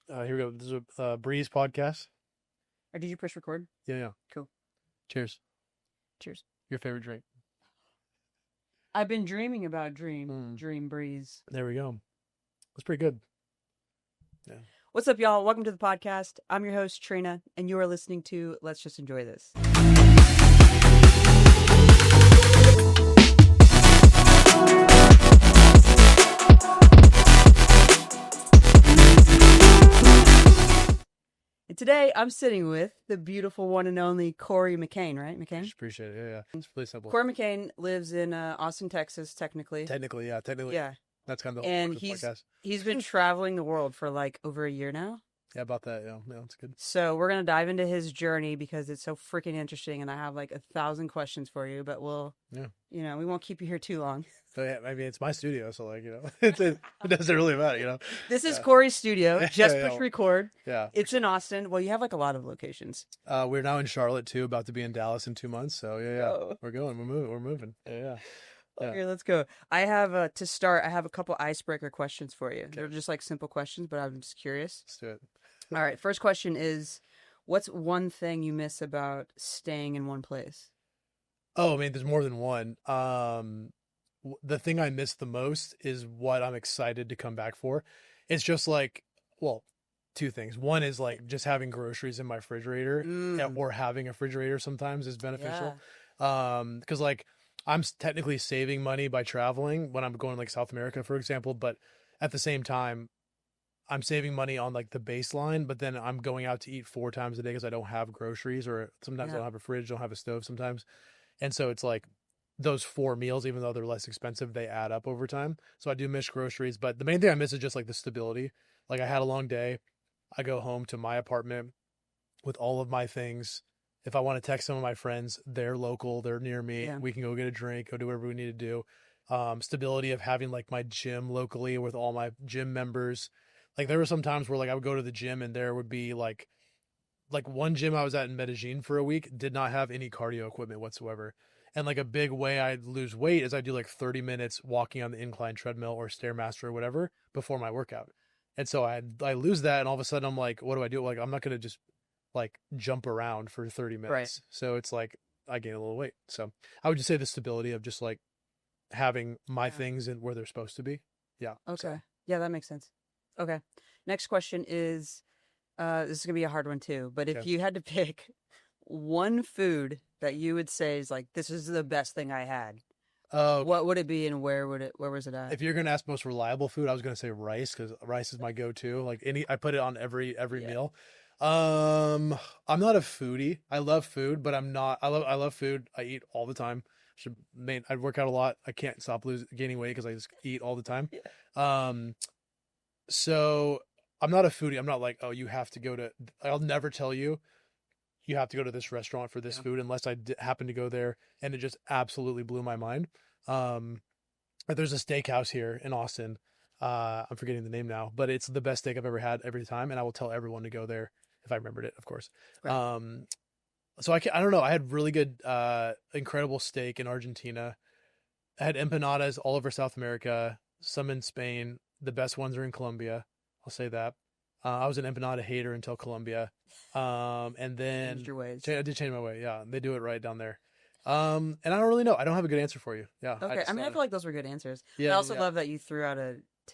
Here we go. This is a Breeze podcast. Or did you push record? Yeah. Cool. Cheers. Cheers. Your favorite drink. I've been dreaming about Dream Breeze. There we go. That's pretty good. Yeah. What's up, y'all? Welcome to the podcast. I'm your host, Trina, and you are listening to Let's Just Enjoy This. And today, I'm sitting with the beautiful one and only Cory McCain, right? McCain? Appreciate it. Yeah. It's really simple. Cory McCain lives in Austin, Texas, technically. Technically. Yeah. That's kind of the And whole podcast. he's been traveling the world for like over a year now. Yeah, about that. Yeah, it's good. So we're going to dive into his journey because it's so freaking interesting. And I have like 1,000 questions for you, but we won't keep you here too long. So yeah, I mean, it's my studio, so like, it doesn't really matter, This is Cory's studio. Just Yeah. push record. Yeah. It's in Austin. Well, you have like a lot of locations. We're now in Charlotte too, about to be in Dallas in 2 months. So yeah. Oh. We're going. We're moving. Yeah. Okay, let's go. I have to start. I have a couple icebreaker questions for you. Okay. They're just like simple questions, but I'm just curious. Let's do it. All right. First question is, what's one thing you miss about staying in one place? Oh, I mean, there's more than one. The thing I miss the most is what I'm excited to come back for. It's just like, well, two things. One is like just having groceries in my refrigerator or having a refrigerator sometimes is beneficial. Because like I'm technically saving money by traveling when I'm going to like South America, for example, but at the same time, I'm saving money on like the baseline, but then I'm going out to eat 4 times a day because I don't have groceries, or sometimes I don't have a fridge, don't have a stove sometimes. And so it's like those 4 meals, even though they're less expensive, they add up over time. So I do miss groceries, but the main thing I miss is just like the stability. Like I had a long day. I go home to my apartment with all of my things. If I want to text some of my friends, they're local, they're near me. Yeah. We can go get a drink, go do whatever we need to do. Stability of having like my gym locally with all my gym members. Like there were some times where like I would go to the gym and there would be like one gym I was at in Medellin for a week did not have any cardio equipment whatsoever. And like a big way I lose weight is I do like 30 minutes walking on the incline treadmill or Stairmaster or whatever before my workout. And so I lose that, and all of a sudden I'm like, what do I do? Like I'm not going to just like jump around for 30 minutes. Right. So it's like I gain a little weight. So I would just say the stability of just like having my things and where they're supposed to be. Yeah. Okay. So. Yeah, that makes sense. Okay. Next question is, this is going to be a hard one too, but if you had to pick one food that you would say is like, this is the best thing I had, what would it be and where was it at? If you're going to ask most reliable food, I was going to say rice, because rice is my go-to. Like I put it on every meal. I'm not a foodie. I love food, but I'm not, I love food. I eat all the time. I work out a lot. I can't stop gaining weight because I just eat all the time. Yeah. So I'm not a foodie. I'm not like, oh, you have to go to, I'll never tell you have to go to this restaurant for this food unless I happen to go there. And it just absolutely blew my mind. There's a steakhouse here in Austin. I'm forgetting the name now, but it's the best steak I've ever had every time. And I will tell everyone to go there if I remembered it, of course. Right. So I don't know. I had really good, incredible steak in Argentina. I had empanadas all over South America, some in Spain. The best ones are in Colombia. I'll say that. I was an empanada hater until Colombia. And then Changed your ways. I did change my way. Yeah. They do it right down there. And I don't really know. I don't have a good answer for you. Yeah. Okay. I feel like those were good answers. Yeah, I also love that you threw out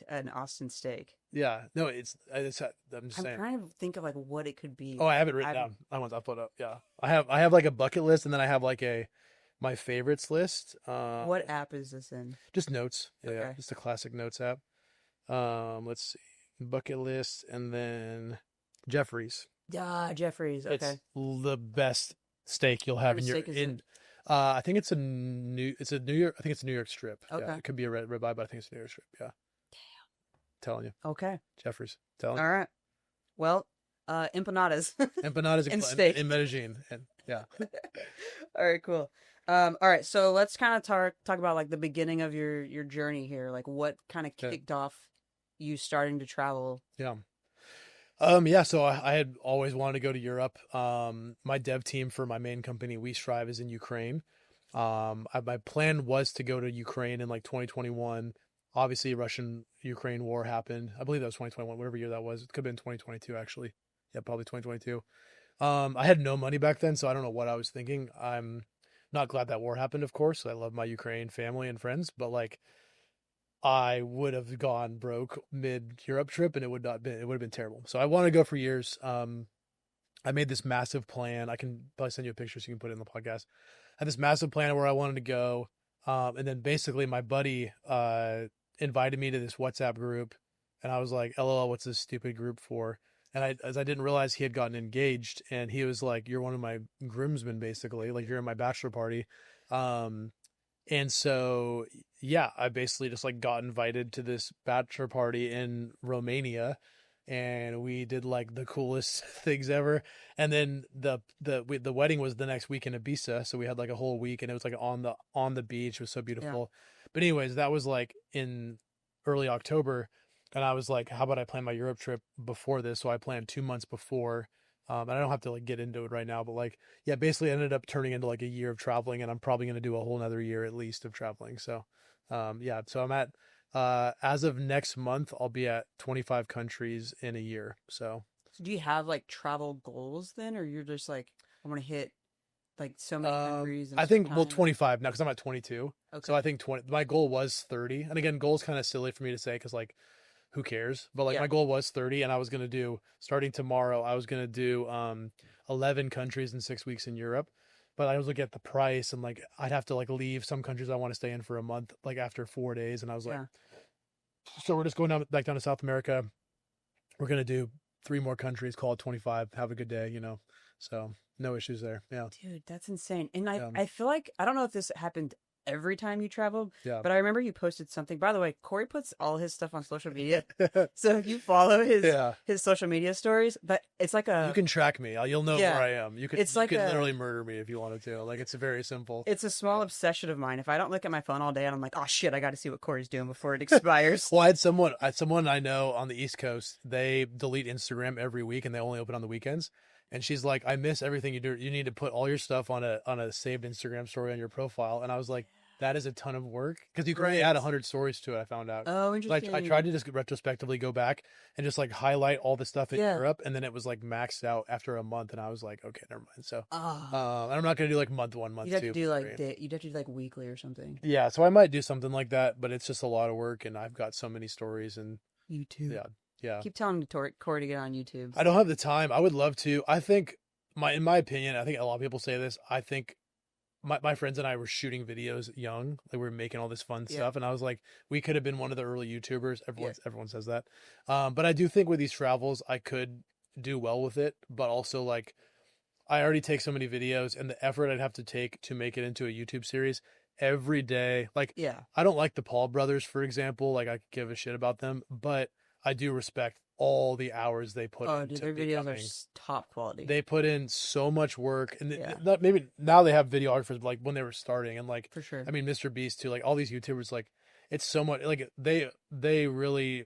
an Austin steak. Yeah. No, I'm just saying. I'm trying to think of like what it could be. Oh, I have it written down. I'll put it up. Yeah. I have like a bucket list, and then I have like my favorites list. What app is this in? Just Notes. Yeah. Okay. Just a classic Notes app. Let's see. Bucket list, and then Jeffrey's. Jeffrey's. Okay. It's the best steak you'll have I think it's a New York. I think it's a New York strip. Okay. Yeah, it could be a ribeye, but I think it's a New York strip. Yeah. Damn. Telling you. Okay. Jeffrey's. Telling you. All right. Well, empanadas. Empanadas and steak in Medellin, and yeah. All right. Cool. All right. So let's kind of talk about like the beginning of your journey here. Like what kind of kicked off you starting to travel? Yeah. So I had always wanted to go to Europe. My dev team for my main company, WeStrive, is in Ukraine. My plan was to go to Ukraine in like 2021. obviously Russian-Ukraine war happened. I believe that was 2021, whatever year that was. It could have been 2022 actually. Yeah, probably 2022. I had no money back then, so I don't know what I was thinking. I'm not glad that war happened, of course. I love my Ukraine family and friends, but like I would have gone broke mid Europe trip and it would have been terrible. So I want to go for years. I made this massive plan. I can probably send you a picture so you can put it in the podcast. I had this massive plan where I wanted to go. And then basically my buddy invited me to this WhatsApp group, and I was like, LOL, what's this stupid group for? And as I didn't realize he had gotten engaged, and he was like, you're one of my groomsmen, basically, like you're in my bachelor party. Um, and so, yeah, I basically just like got invited to this bachelor party in Romania, and we did like the coolest things ever. And then the wedding was the next week in Ibiza, so we had like a whole week, and it was like on the beach. It was so Yeah. beautiful. But anyways, that was like in early October, and I was like, how about I plan my Europe trip before this? So I planned 2 months before. And I don't have to like get into it right now, but like, yeah, basically ended up turning into like a year of traveling, and I'm probably going to do a whole another year at least of traveling. So, yeah, so I'm at, as of next month, I'll be at 25 countries in a year. So, So do you have like travel goals then, or you're just like, I want to hit like so many countries in a I certain think, well, time? 25 now because I'm at 22. So Okay. I think 20, my goal was 30. And again, goal is kind of silly for me to say because like, who cares? But like Yeah. my goal was 30, and I was going to do, starting tomorrow, I was going to do 11 countries in 6 weeks in Europe. But I was looking at the price, and like I'd have to like leave some countries I want to stay in for a month, like after 4 days. And I was like, Yeah. so we're just going back down to South America. We're going to do 3 more countries, call it 25, have a good day. So no issues there. Yeah. Dude, that's insane. And I, Yeah. I feel like, I don't know if this happened every time you traveled, Yeah. but I remember you posted something. By the way, Corey puts all his stuff on social media. So if you follow his Yeah. his social media stories, but it's like You can track me. You'll know Yeah. where I am. You It's you like could a- literally murder me if you wanted to. Like, it's very simple. it's a small obsession of mine. If I don't look at my phone all day and I'm like, oh shit, I got to see what Corey's doing before it expires. Well, I had someone I know on the East Coast. They delete Instagram every week, and they only open on the weekends. And she's like, I miss everything you do. You need to put all your stuff on a saved Instagram story on your profile. And I was like, that is a ton of work because you can only Right. add 100 stories to it. I found out. Oh, Like interesting. I tried to just retrospectively go back and just like highlight all the stuff in Yeah. Europe, and then it was like maxed out after a month, and I was like, okay, never mind. So, Ah, and I'm not gonna do like month one, month you'd have two. to do month like three. you'd have to do like weekly or something. Yeah, so I might do something like that, but it's just a lot of work, and I've got so many stories, and YouTube. yeah, yeah. Keep telling Corey to get on YouTube. I don't have the time. I would love to. I think in my opinion, I think a lot of people say this. I think my friends and I were shooting videos young. Like we were making all this fun Yeah. stuff, and I was like, we could have been one of the early YouTubers. Everyone says that. But I do think with these travels, I could do well with it. But also like, I already take so many videos, and the effort I'd have to take to make it into a YouTube series every day. Like, Yeah. I don't like the Paul brothers, for example. Like, I could give a shit about them, but I do respect all the hours they put Oh, into dude, their videos are becoming. top quality. They put in so much work, and Yeah. not maybe now they have videographers, but like when they were starting, and like For sure. I mean, Mr. Beast too, like all these YouTubers, like it's so much. Like they really,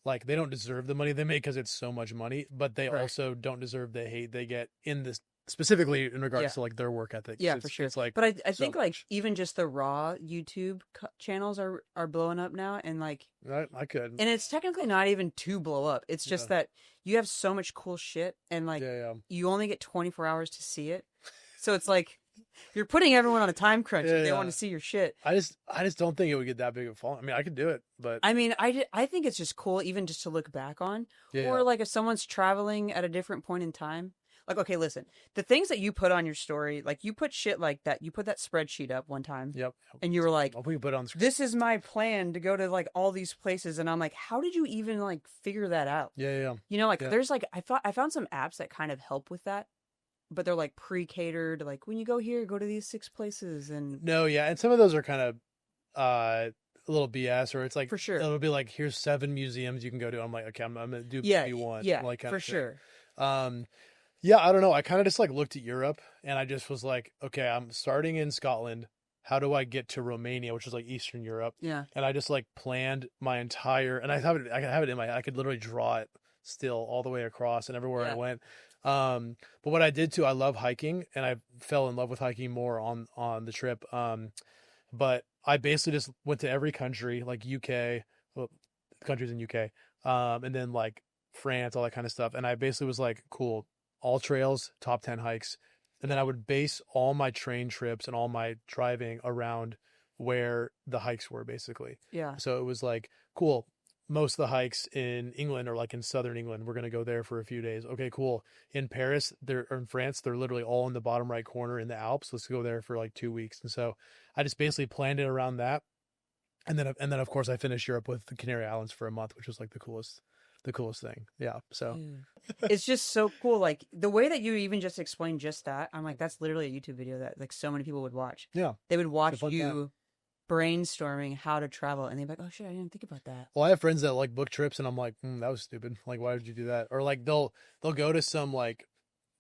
like, they don't deserve the money they make because it's so much money, but they Right. also don't deserve the hate they get in this, specifically in regards Yeah. to like their work ethic. Yeah, It's- for sure. It's like, But I so think like much. even just the raw YouTube channels are blowing up now, and like, I could. and it's technically not even to blow up. It's just Yeah. that you have so much cool shit, and like Yeah, you only get 24 hours to see it. So it's like you're putting everyone on a time crunch if they want Yeah. to see your shit. I just don't think it would get that big of a fall. I mean, I could do it, but I mean, I think it's just cool even just to look back on. yeah, Or like if someone's traveling at a different point in time. Like, okay, listen, the things that you put on your story, like you put shit like that. You put that spreadsheet up one time yep. and you were like, I'll put it on the screen. this is my plan to go to like all these places. And I'm like, how did you even like figure that out? Yeah. You know, like Yeah. there's like, I found some apps that kind of help with that, but they're like pre-catered. Like when you go here, go to these 6 places. And No, yeah, and some of those are kind of a little BS, or it's like For sure. it'll be like, here's 7 museums you can go to. I'm like, okay, I'm gonna do yeah, maybe one, yeah, like kind for of thing. sure. Yeah, I don't know. I kind of just like looked at Europe, and I just was like, okay, I'm starting in Scotland. How do I get to Romania, which is like Eastern Europe? Yeah. And I just like planned my entire, and I have it in my, I could literally draw it still all the way across and everywhere I Yeah. went. But what I did too, I love hiking, and I fell in love with hiking more on the trip. but I basically just went to every country, like UK, well, countries in UK, and then like France, all that kind of stuff. And I basically was like, cool, all trails, top 10 hikes. And then I would base all my train trips and all my driving around where the hikes were basically. Yeah. So it was like, cool. Most of the hikes in England are like in southern England. We're going to go there for a few days. Okay, cool. In Paris, or in France, they're literally all in the bottom right corner in the Alps. Let's go there for like 2 weeks. And so I just basically planned it around that. And then of course I finished Europe with the Canary Islands for a month, which was like the coolest thing. Yeah. So Dude. It's just so cool. Like the way that you even just explained just that, I'm like, that's literally a YouTube video that like so many people would watch. yeah, They would it's a watch fun time. you brainstorming how to travel, and they'd be like, "Oh shit, I didn't think about that." Well, I have friends that like book trips, and I'm like, that was stupid. Like, why did you do that? Or like they'll go to some like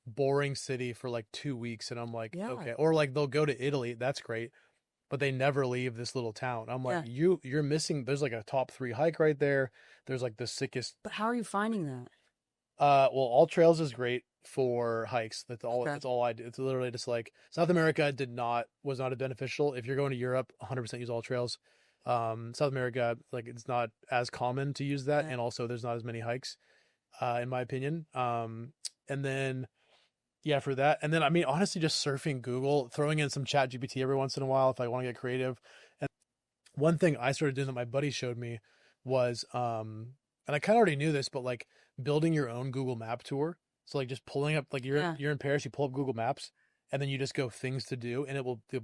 boring city for like 2 weeks, and I'm like, Yeah, okay. Or like they'll go to Italy. That's great, but they never leave this little town. I'm like, yeah. you're missing. There's like a top 3 hike right there. There's like the sickest. But how are you finding that? Well, All Trails is great for hikes. That's all. Okay. That's all I do. It's literally just like South America was not as beneficial. If you're going to Europe, 100% use All Trails. South America, like it's not as common to use that, Yeah. and also there's not as many hikes, in my opinion. And then yeah, for that, and then I mean honestly, just surfing Google, throwing in some Chat GPT every once in a while if I want to get creative. And one thing I started doing that my buddy showed me was and I kind of already knew this, but like building your own Google Map tour. So like just pulling up, like Yeah. you're in Paris, you pull up Google Maps, and then you just go things to do, and it will do,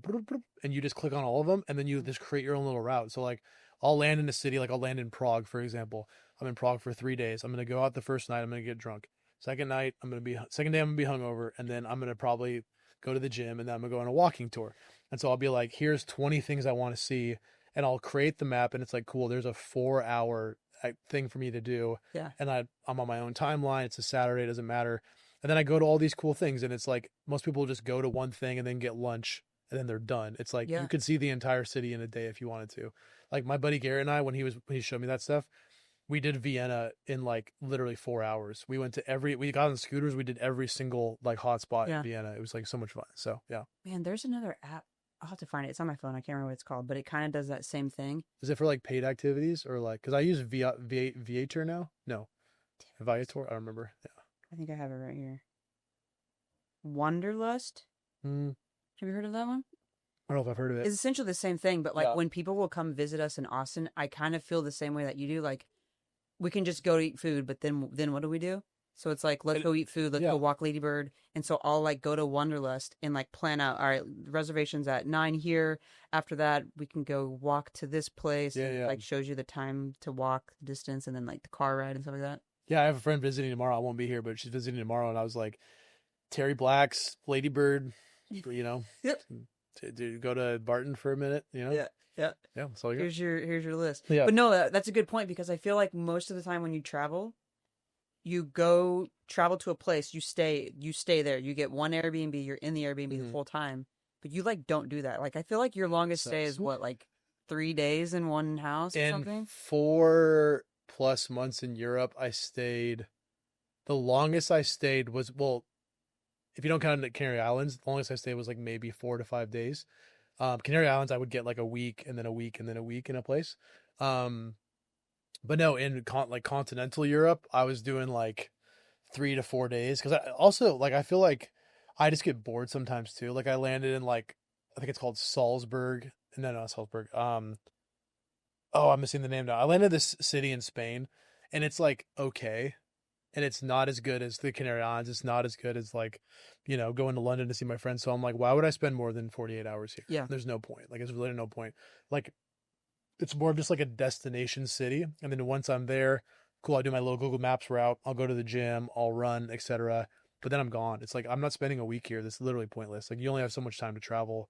and you just click on all of them, and then you just create your own little route. So like I'll land in a city, like I'll land in Prague, for example. I'm in Prague for 3 days. I'm gonna go out the first night. I'm gonna get drunk. Second day I'm gonna be hungover, and then I'm gonna probably go to the gym, and then I'm gonna go on a walking tour. And so I'll be like, here's 20 things I want to see, and I'll create the map, and it's like, cool. There's a 4 hour thing for me to do, Yeah. and I'm on my own timeline. It's a Saturday, it doesn't matter. And then I go to all these cool things, and it's like most people just go to one thing and then get lunch, and then they're done. It's like Yeah. you could see the entire city in a day if you wanted to. Like my buddy Garrett and I, when he showed me that stuff, we did Vienna in like literally 4 hours. We got on scooters. We did every single like hotspot Yeah. in Vienna. It was like so much fun. So yeah. Man, there's another app. I'll have to find it. It's on my phone. I can't remember what it's called, but it kind of does that same thing. Is it for like paid activities or like, cause I use Viator now. No, Viator. I don't remember. Yeah. I think I have it right here. Wanderlust. Mm, Have you heard of that one? I don't know if I've heard of it. It's essentially the same thing, but like Yeah. when people will come visit us in Austin, I kind of feel the same way that you do. Like we can just go to eat food, but then what do we do? So it's like, let's And- go eat food, let's yeah. go walk Ladybird. And so I'll like go to Wanderlust and like plan out, all right, reservations at 9 here. After that, we can go walk to this place. Yeah, and it, yeah. like shows you the time to walk, the distance, and then like the car ride and stuff like that. Yeah, I have a friend visiting tomorrow. I won't be here, but she's visiting tomorrow, and I was like, Terry Black's Ladybird, you know, Yep. to go to Barton for a minute, you know. Yeah. Yeah, that's all you got. Here's your list. Yeah. But no, that's a good point because I feel like most of the time when you travel, you go travel to a place, you stay there. You get one Airbnb, you're in the Airbnb the Mhm. whole time. But you like don't do that. Like I feel like your longest stay is what, like 3 days in one house or In something? 4+ months in Europe, I stayed. The longest I stayed was, well, if you don't count the Canary Islands, the longest I stayed was like maybe 4 to 5 days. Canary Islands, I would get like a week and then a week and then a week in a place. But no, in continental Europe, I was doing like 3 to 4 days because I also like I feel like I just get bored sometimes too. Like I landed in like I think it's called Salzburg. No, not Salzburg. Oh, I'm missing the name now. I landed this city in Spain, and it's like okay, and it's not as good as the Canary Islands. It's not as good as like, going to London to see my friends. So I'm like, why would I spend more than 48 hours here? Yeah. There's no point. Like, it's really no point. Like, it's more of just like a destination city. And then once I'm there, cool, I do my little Google Maps route. I'll go to the gym, I'll run, etc. But then I'm gone. It's like, I'm not spending a week here. This is literally pointless. Like, you only have so much time to travel.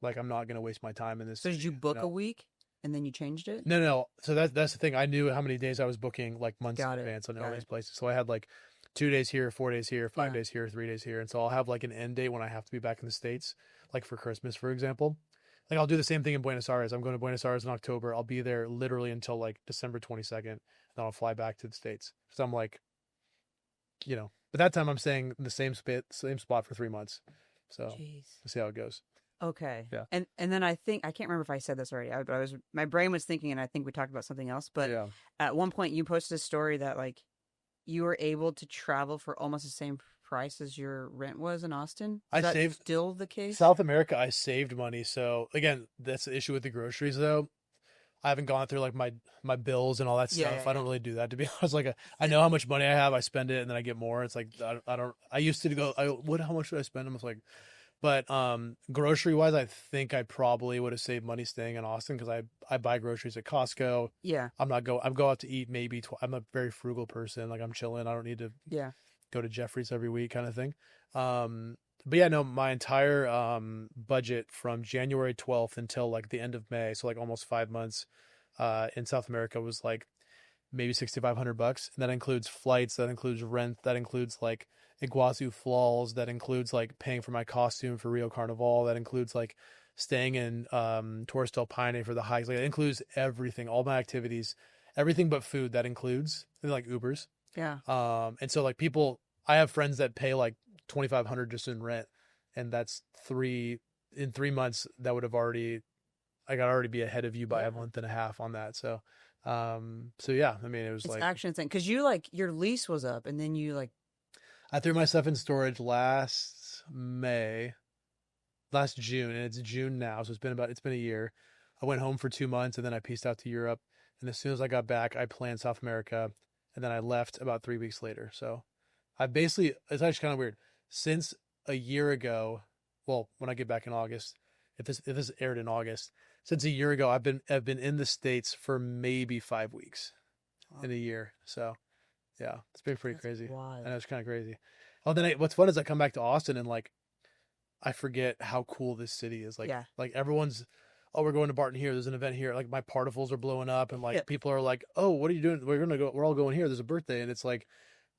Like, I'm not going to waste my time in this. So did you book no. a week and then you changed it? No. So that's the thing. I knew how many days I was booking like months in Got it. advance on all Got these it. places. So I had like 2 days here, 4 days here, 5 Yeah. days here, 3 days here. And so I'll have like an end date when I have to be back in the States, like for Christmas, for example. Like I'll do the same thing in Buenos Aires. I'm going to Buenos Aires in October. I'll be there literally until like December 22nd. And then I'll fly back to the States. So I'm like, but that time I'm staying in the same spot for 3 months. So Jeez. we'll see how it goes. Okay. Yeah. And then I think I can't remember if I said this already, but my brain was thinking, and I think we talked about something else. But Yeah. at one point, you posted a story that like you were able to travel for almost the same price as your rent was in Austin. I Is that saved still the case? South America. I saved money. So again, that's the issue with the groceries though. I haven't gone through like my bills and all that Yeah, stuff. yeah, I don't yeah. really do that to be honest. Like I know how much money I have. I spend it and then I get more. It's like I don't. I used to go. How much should I spend? I'm just like, but grocery wise, I think I probably would have saved money staying in Austin because I buy groceries at Costco. Yeah. I go out to eat maybe. I'm a very frugal person. Like I'm chilling. I don't need to Yeah. go to Jeffrey's every week kind of thing. But yeah, no, my entire budget from January 12th until like the end of May, so like almost 5 months, in South America was like maybe $6,500, and that includes flights, that includes rent, that includes like Iguazu Falls, that includes like paying for my costume for Rio Carnival, that includes like staying in Torres del Paine for the hikes, like it includes everything, all my activities, everything but food. That includes and like Ubers. Yeah. And so like people, I have friends that pay like 2,500 just in rent, and that's in 3 months that would have already, I got already be ahead of you by a month and a half on that. So, so yeah, I mean, it was It's like actually insane because you like your lease was up, and then you like I threw my stuff in storage last June, and it's June now, so it's been a year. I went home for 2 months, and then I pieced out to Europe, and as soon as I got back, I planned South America, and then I left about 3 weeks later. So I basically, it's actually kind of weird. Since a year ago, well, when I get back in August, if this aired in August, since a year ago, I've been in the States for maybe 5 weeks in a year. So yeah, it's been pretty that's crazy. wild. I know it's kind of crazy. Oh, then what's fun is I come back to Austin and like I forget how cool this city is. Like Yeah. like everyone's, oh, we're going to Barton here. There's an event here. Like my particles are blowing up, and like Yeah. people are like, oh, what are you doing? We're all going here. There's a birthday, and it's like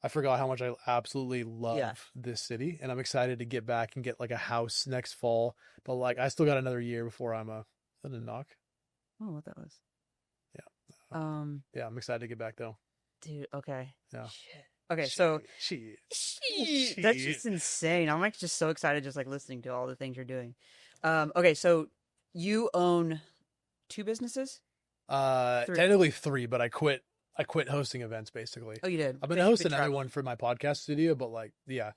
I forgot how much I absolutely love this city, and I'm excited to get back and get like a house next fall. But like I still got another year before I'm a. Is that a knock? Oh, what that was? Yeah. Yeah, I'm excited to get back though. Dude. Okay. Yeah. Shit. Okay, so Shit. that's just insane. I'm like just so excited just like listening to all the things you're doing. Okay, so you own 2 businesses? 3. Technically 3, but I quit hosting events basically. Oh, you did. I'm gonna host another one for my podcast studio, but like, yeah,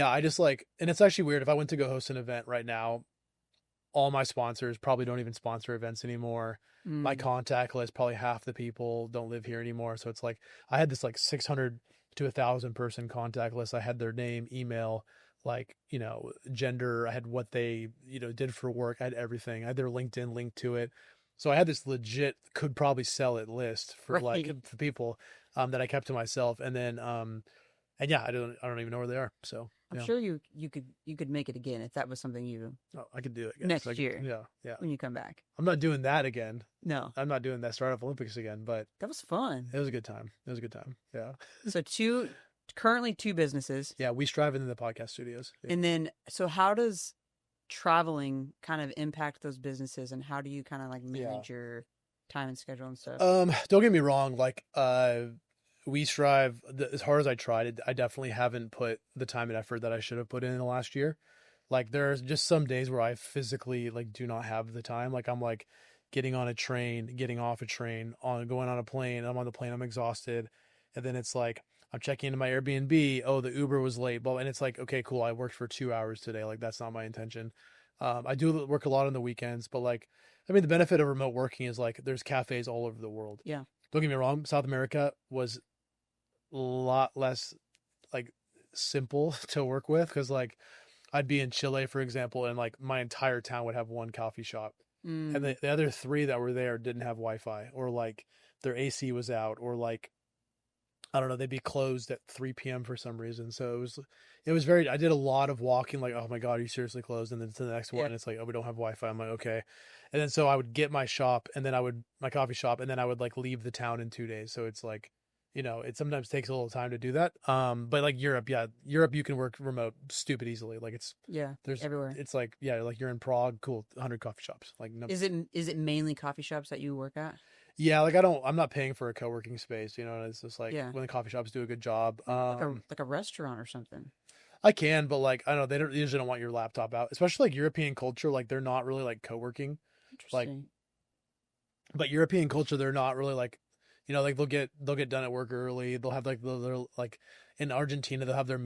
I just like, and it's actually weird. If I went to go host an event right now, all my sponsors probably don't even sponsor events anymore. My contact list, probably half the people don't live here anymore. So it's like, I had this like 600 to 1,000 person contact list. I had their name, email, like, gender. I had what they, did for work. I had everything. I had their LinkedIn link to it. So I had this legit, could probably sell it list for like for people, that I kept to myself. And then, and yeah, I don't even know where they are. So I'm yeah. sure you could make it again if that was something you Oh, I could do it again. next year. Yeah. When you come back. I'm not doing that again. No. I'm not doing that Startup Olympics again, but That was fun. it was a good time. Yeah. So currently 2 businesses. Yeah, WeStrive in the podcast studios. Yeah. And then so how does traveling kind of impact those businesses, and how do you kind of like manage your time and schedule and stuff? Don't get me wrong, like WeStrive, as hard as I tried, I definitely haven't put the time and effort that I should have put in the last year. Like there's just some days where I physically like do not have the time. Like I'm like getting on a train, getting off a train, going on a plane. I'm on the plane, I'm exhausted, and then it's like I'm checking into my Airbnb. Oh, the Uber was late. Well, and it's like, okay, cool. I worked for 2 hours today. Like that's not my intention. I do work a lot on the weekends, but like, I mean, the benefit of remote working is like there's cafes all over the world. Yeah. Don't get me wrong. South America was a lot less like simple to work with because like I'd be in Chile, for example, and like my entire town would have one coffee shop. And the other 3 that were there didn't have Wi-Fi, or like their AC was out, or like, I don't know, they'd be closed at 3 p.m. for some reason. So it was very, I did a lot of walking, like, oh my God, are you seriously closed? And then to the next one, it's like, oh, we don't have Wi-Fi. I'm like, okay. And then so I would get my shop, and then my coffee shop, and then I would like leave the town in 2 days. So it's like, it sometimes takes a little time to do that. But like Europe, you can work remote stupid easily. Like there's everywhere. It's like, yeah, like you're in Prague, cool, 100 coffee shops. Like, no, Is it mainly coffee shops that you work at? yeah, like I'm not paying for a co-working space, it's just like when the coffee shops do a good job. Like a restaurant or something. I can, but like I don't know, they usually don't want your laptop out, especially like European culture. Like they're not really like co-working, like Interesting. but European culture they're not really like, like they'll get done at work early. They'll have like they're like in Argentina they'll have their I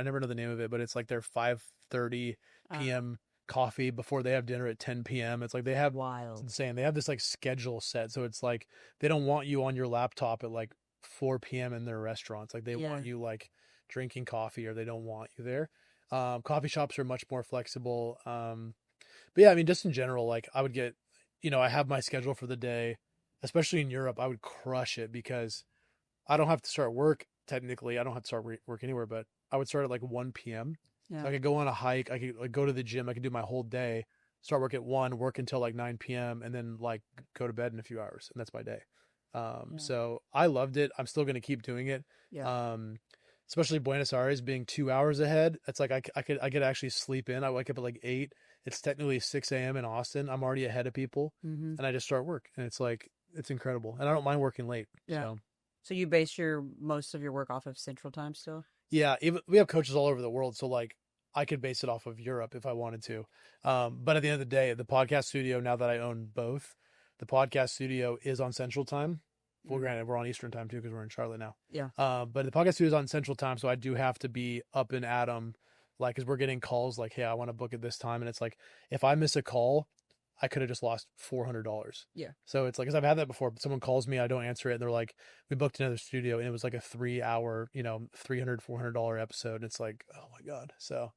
never know the name of it, but it's like their 5:30 Uh, p.m. coffee before they have dinner at 10 p.m. It's like it's Wild. insane. They have this like schedule set, so it's like they don't want you on your laptop at like 4 p.m. in their restaurants. Like they Yeah. want you like drinking coffee or they don't want you there. Coffee shops are much more flexible. But yeah, I mean, just in general, like I would get, I have my schedule for the day, especially in Europe, I would crush it because I don't have to start work. Technically, I don't have to start work anywhere, but I would start at like 1 p.m. So Yeah. I could go on a hike. I could like go to the gym. I could do my whole day, start work at 1, work until like 9 p.m. and then like go to bed in a few hours. And that's my day. Yeah. So I loved it. I'm still going to keep doing it. Yeah. Um, especially Buenos Aires being 2 hours ahead. It's like I could actually sleep in. I wake up at like 8. It's technically 6 a.m. in Austin. I'm already ahead of people, Mm-hmm. and I just start work, and it's like it's incredible. And I don't mind working late. Yeah. So So you base your most of your work off of Central Time still? yeah, even we have coaches all over the world, so like I could base it off of Europe if I wanted to. But at the end of the day, the podcast studio, now that I own both, the podcast studio is on Central Time. Well, Mm. granted, we're on Eastern Time too because we're in Charlotte now. Yeah. But the podcast studio is on Central Time, so I do have to be up and at 'em, like, because we're getting calls like, "Hey, I want to book at this time," and it's like, if I miss a call, I could have just lost $400. Yeah. So it's like, because I've had that before. Someone calls me, I don't answer it, and they're like, "We booked another studio," and it was like a 3 hour, $300-$400 episode. And it's like, oh my god. So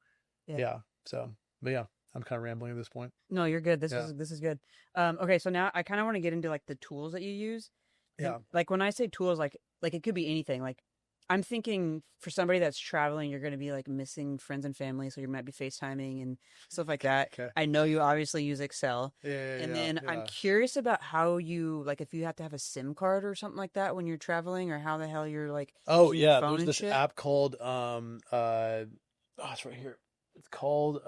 Yeah. yeah. So, but yeah, I'm kind of rambling at this point. No, you're good. Yeah. This is good. Okay, so now I kind of want to get into like the tools that you use. And, Yeah. like when I say tools, like it could be anything. Like I'm thinking for somebody that's traveling, you're going to be like missing friends and family, so you might be FaceTiming and stuff like that. Okay. I know you obviously use Excel. Yeah. And Yeah. then I'm Yeah. curious about how you like if you have to have a SIM card or something like that when you're traveling, or how the hell you're like Oh using your yeah, phone there's and this shit. app called it's right here. It's called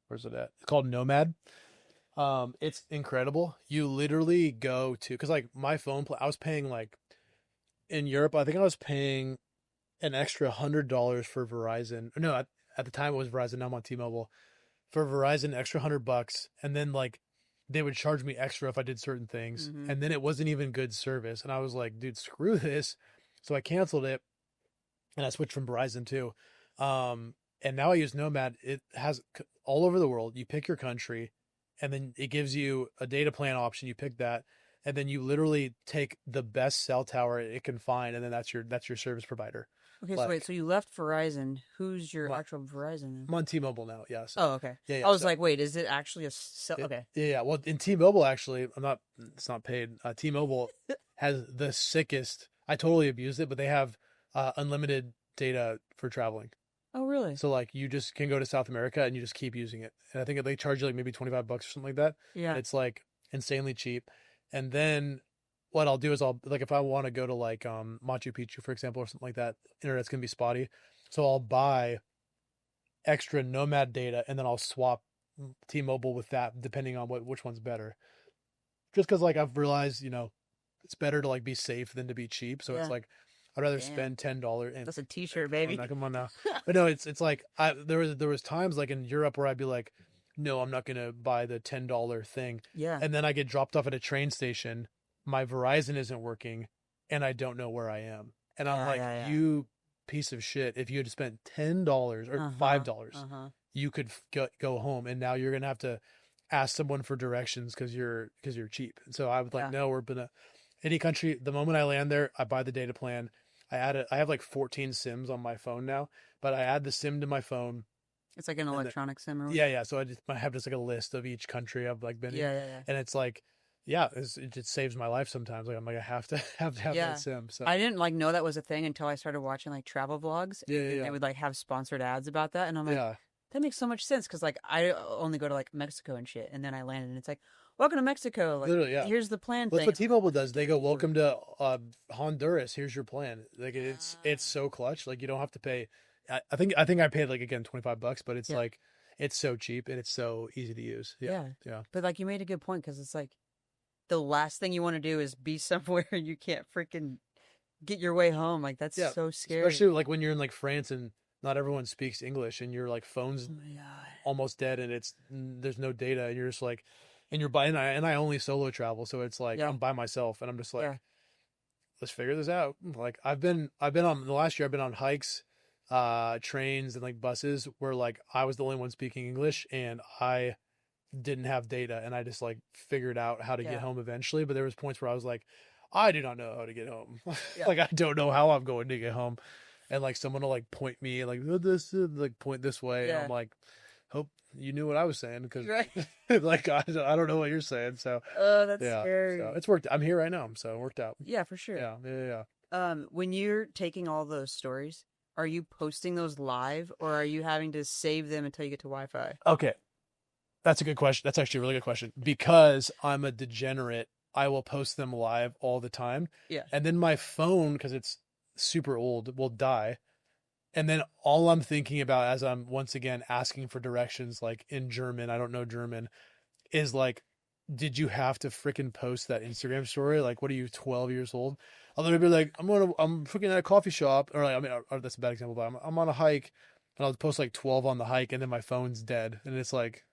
where's it at? It's called Nomad. It's incredible. You literally go to, because like my phone plan, I was paying like in Europe, I think I was paying an extra $100 for Verizon. No, at the time it was Verizon. Now I'm on T-Mobile. For Verizon, extra $100, and then like they would charge me extra if I did certain things, Mm-hmm. and then it wasn't even good service, and I was like, dude, screw this. So I canceled it, and I switched from Verizon too. And now I use Nomad. It has all over the world. You pick your country, and then it gives you a data plan option. You pick that, and then you literally take the best cell tower it can find, and then that's your service provider. Okay, so Like, wait, so you left Verizon. Who's your My- actual Verizon then? I'm on T-Mobile now. Yeah. So Oh, okay. yeah. I was So, like, wait, is it actually a cell? yeah, Okay. yeah. Well, in T-Mobile, actually, it's not paid. T-Mobile has the sickest. I totally abused it, but they have unlimited data for traveling. Oh, really? So like you just can go to South America and you just keep using it. And I think they charge you like maybe $25 or something like that. Yeah. It's like insanely cheap. And then what I'll do is I'll like if I want to go to like Machu Picchu, for example, or something like that, internet's gonna be spotty. So I'll buy extra Nomad data and then I'll swap T-Mobile with that depending on which one's better. Just because like I've realized, it's better to like be safe than to be cheap. So Yeah. it's like I'd rather Damn. spend $10 and That's a T-shirt, oh, baby. come on now. But no, it's like there was times like in Europe where I'd be like, no, I'm not gonna buy the $10 thing, Yeah. and then I get dropped off at a train station. My Verizon isn't working, and I don't know where I am, and I'm Yeah, like, yeah. you piece of shit. If you had spent $10 or $5, Uh-huh. you could go home, and now you're gonna have to ask someone for directions because you're cheap. And so I was like, Yeah. no, we're gonna any country. The moment I land there, I buy the data plan. I have like 14 SIMs on my phone now, but I add the SIM to my phone. It's like an then- electronic SIM or Yeah. So I have just like a list of each country I've like been in, Yeah. and it's like, yeah, it just saves my life sometimes. Like I'm like I have to have Yeah. that SIM. So I didn't like know that was a thing until I started watching like travel vlogs. Yeah, And yeah. they would like have sponsored ads about that, and I'm like, yeah, that makes so much sense because like I only go to like Mexico and shit, and then I landed and it's like, welcome to Mexico. Like, literally, yeah. here's the plan Well, thing. that's what T-Mobile does. They go, welcome to Honduras. Here's your plan. Like it's so clutch. Like you don't have to pay. I think I paid like again $25, but it's Yeah. like it's so cheap and it's so easy to use. Yeah, yeah. But like you made a good point because it's like the last thing you want to do is be somewhere you can't freaking get your way home. Like that's Yeah, so scary. especially like when you're in like France and not everyone speaks English and your like phone's Oh my God. almost dead and there's no data and you're just like, and you're by, and I only solo travel, so it's like Yeah. I'm by myself and I'm just like, Yeah. let's figure this out. Like I've been on the last year I've been on hikes, trains and like buses where like I was the only one speaking English and I didn't have data and I just like figured out how to get Yeah. home eventually. But there was points where I was like, I do not know how to get home. Yeah. Like I don't know how I'm going to get home. And like someone will like point me like this like point this way. And Yeah. I'm like, hope you knew what I was saying because Right. like I don't know what you're saying. So Oh, that's yeah, scary. so it's worked. I'm here right now, so it worked out. Yeah, for sure. Yeah. When you're taking all those stories, are you posting those live or are you having to save them until you get to Wi-Fi? Okay. That's a good question. That's actually a really good question. Because I'm a degenerate, I will post them live all the time. Yeah. And then my phone, because it's super old, will die. And then all I'm thinking about as I'm once again asking for directions, like in German, I don't know German, is like, did you have to freaking post that Instagram story? Like, what are you, 12 years old? I'll literally be like, I'm freaking at a coffee shop, or like, I mean, or that's a bad example, but I'm on a hike, and I'll post like 12 on the hike, and then my phone's dead, and it's like,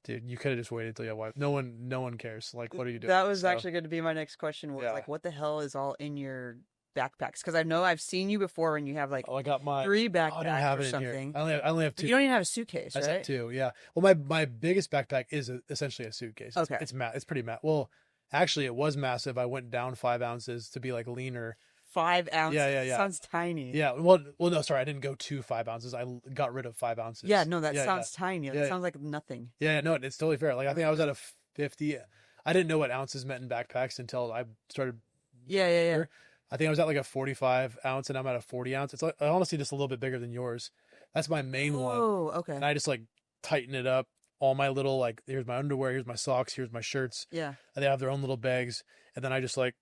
dude, you could have just waited till you have wife. No one cares. Like, what are you doing? That was So, actually going to be my next question was Yeah. like, what the hell is all in your backpacks? Because I know I've seen you before when you have like I got my. 3 I backpacks don't have or it in here. something. I only have But two. you don't even have a suitcase, I just have right? two. Yeah. Well, my biggest backpack is essentially a suitcase. Okay. It's pretty well, actually, it was massive. I went down 5 ounces to be like leaner. 5 ounces. Yeah. Sounds tiny. Yeah. Well, no, sorry, I didn't go to 5 ounces. I got rid of 5 ounces. Yeah, no, that Yeah, sounds tiny. That Yeah. sounds like nothing. Yeah. No, it's totally fair. Like I think I was at a 50. I didn't know what ounces meant in backpacks until I started. Yeah. I think I was at like a 45 ounce and I'm at a 40 ounce. It's like, honestly just a little bit bigger than yours. That's my main one. Oh, okay. And I just like tighten it up. All my little, like, here's my underwear, here's my socks, here's my shirts. Yeah. And they have their own little bags. And then I just like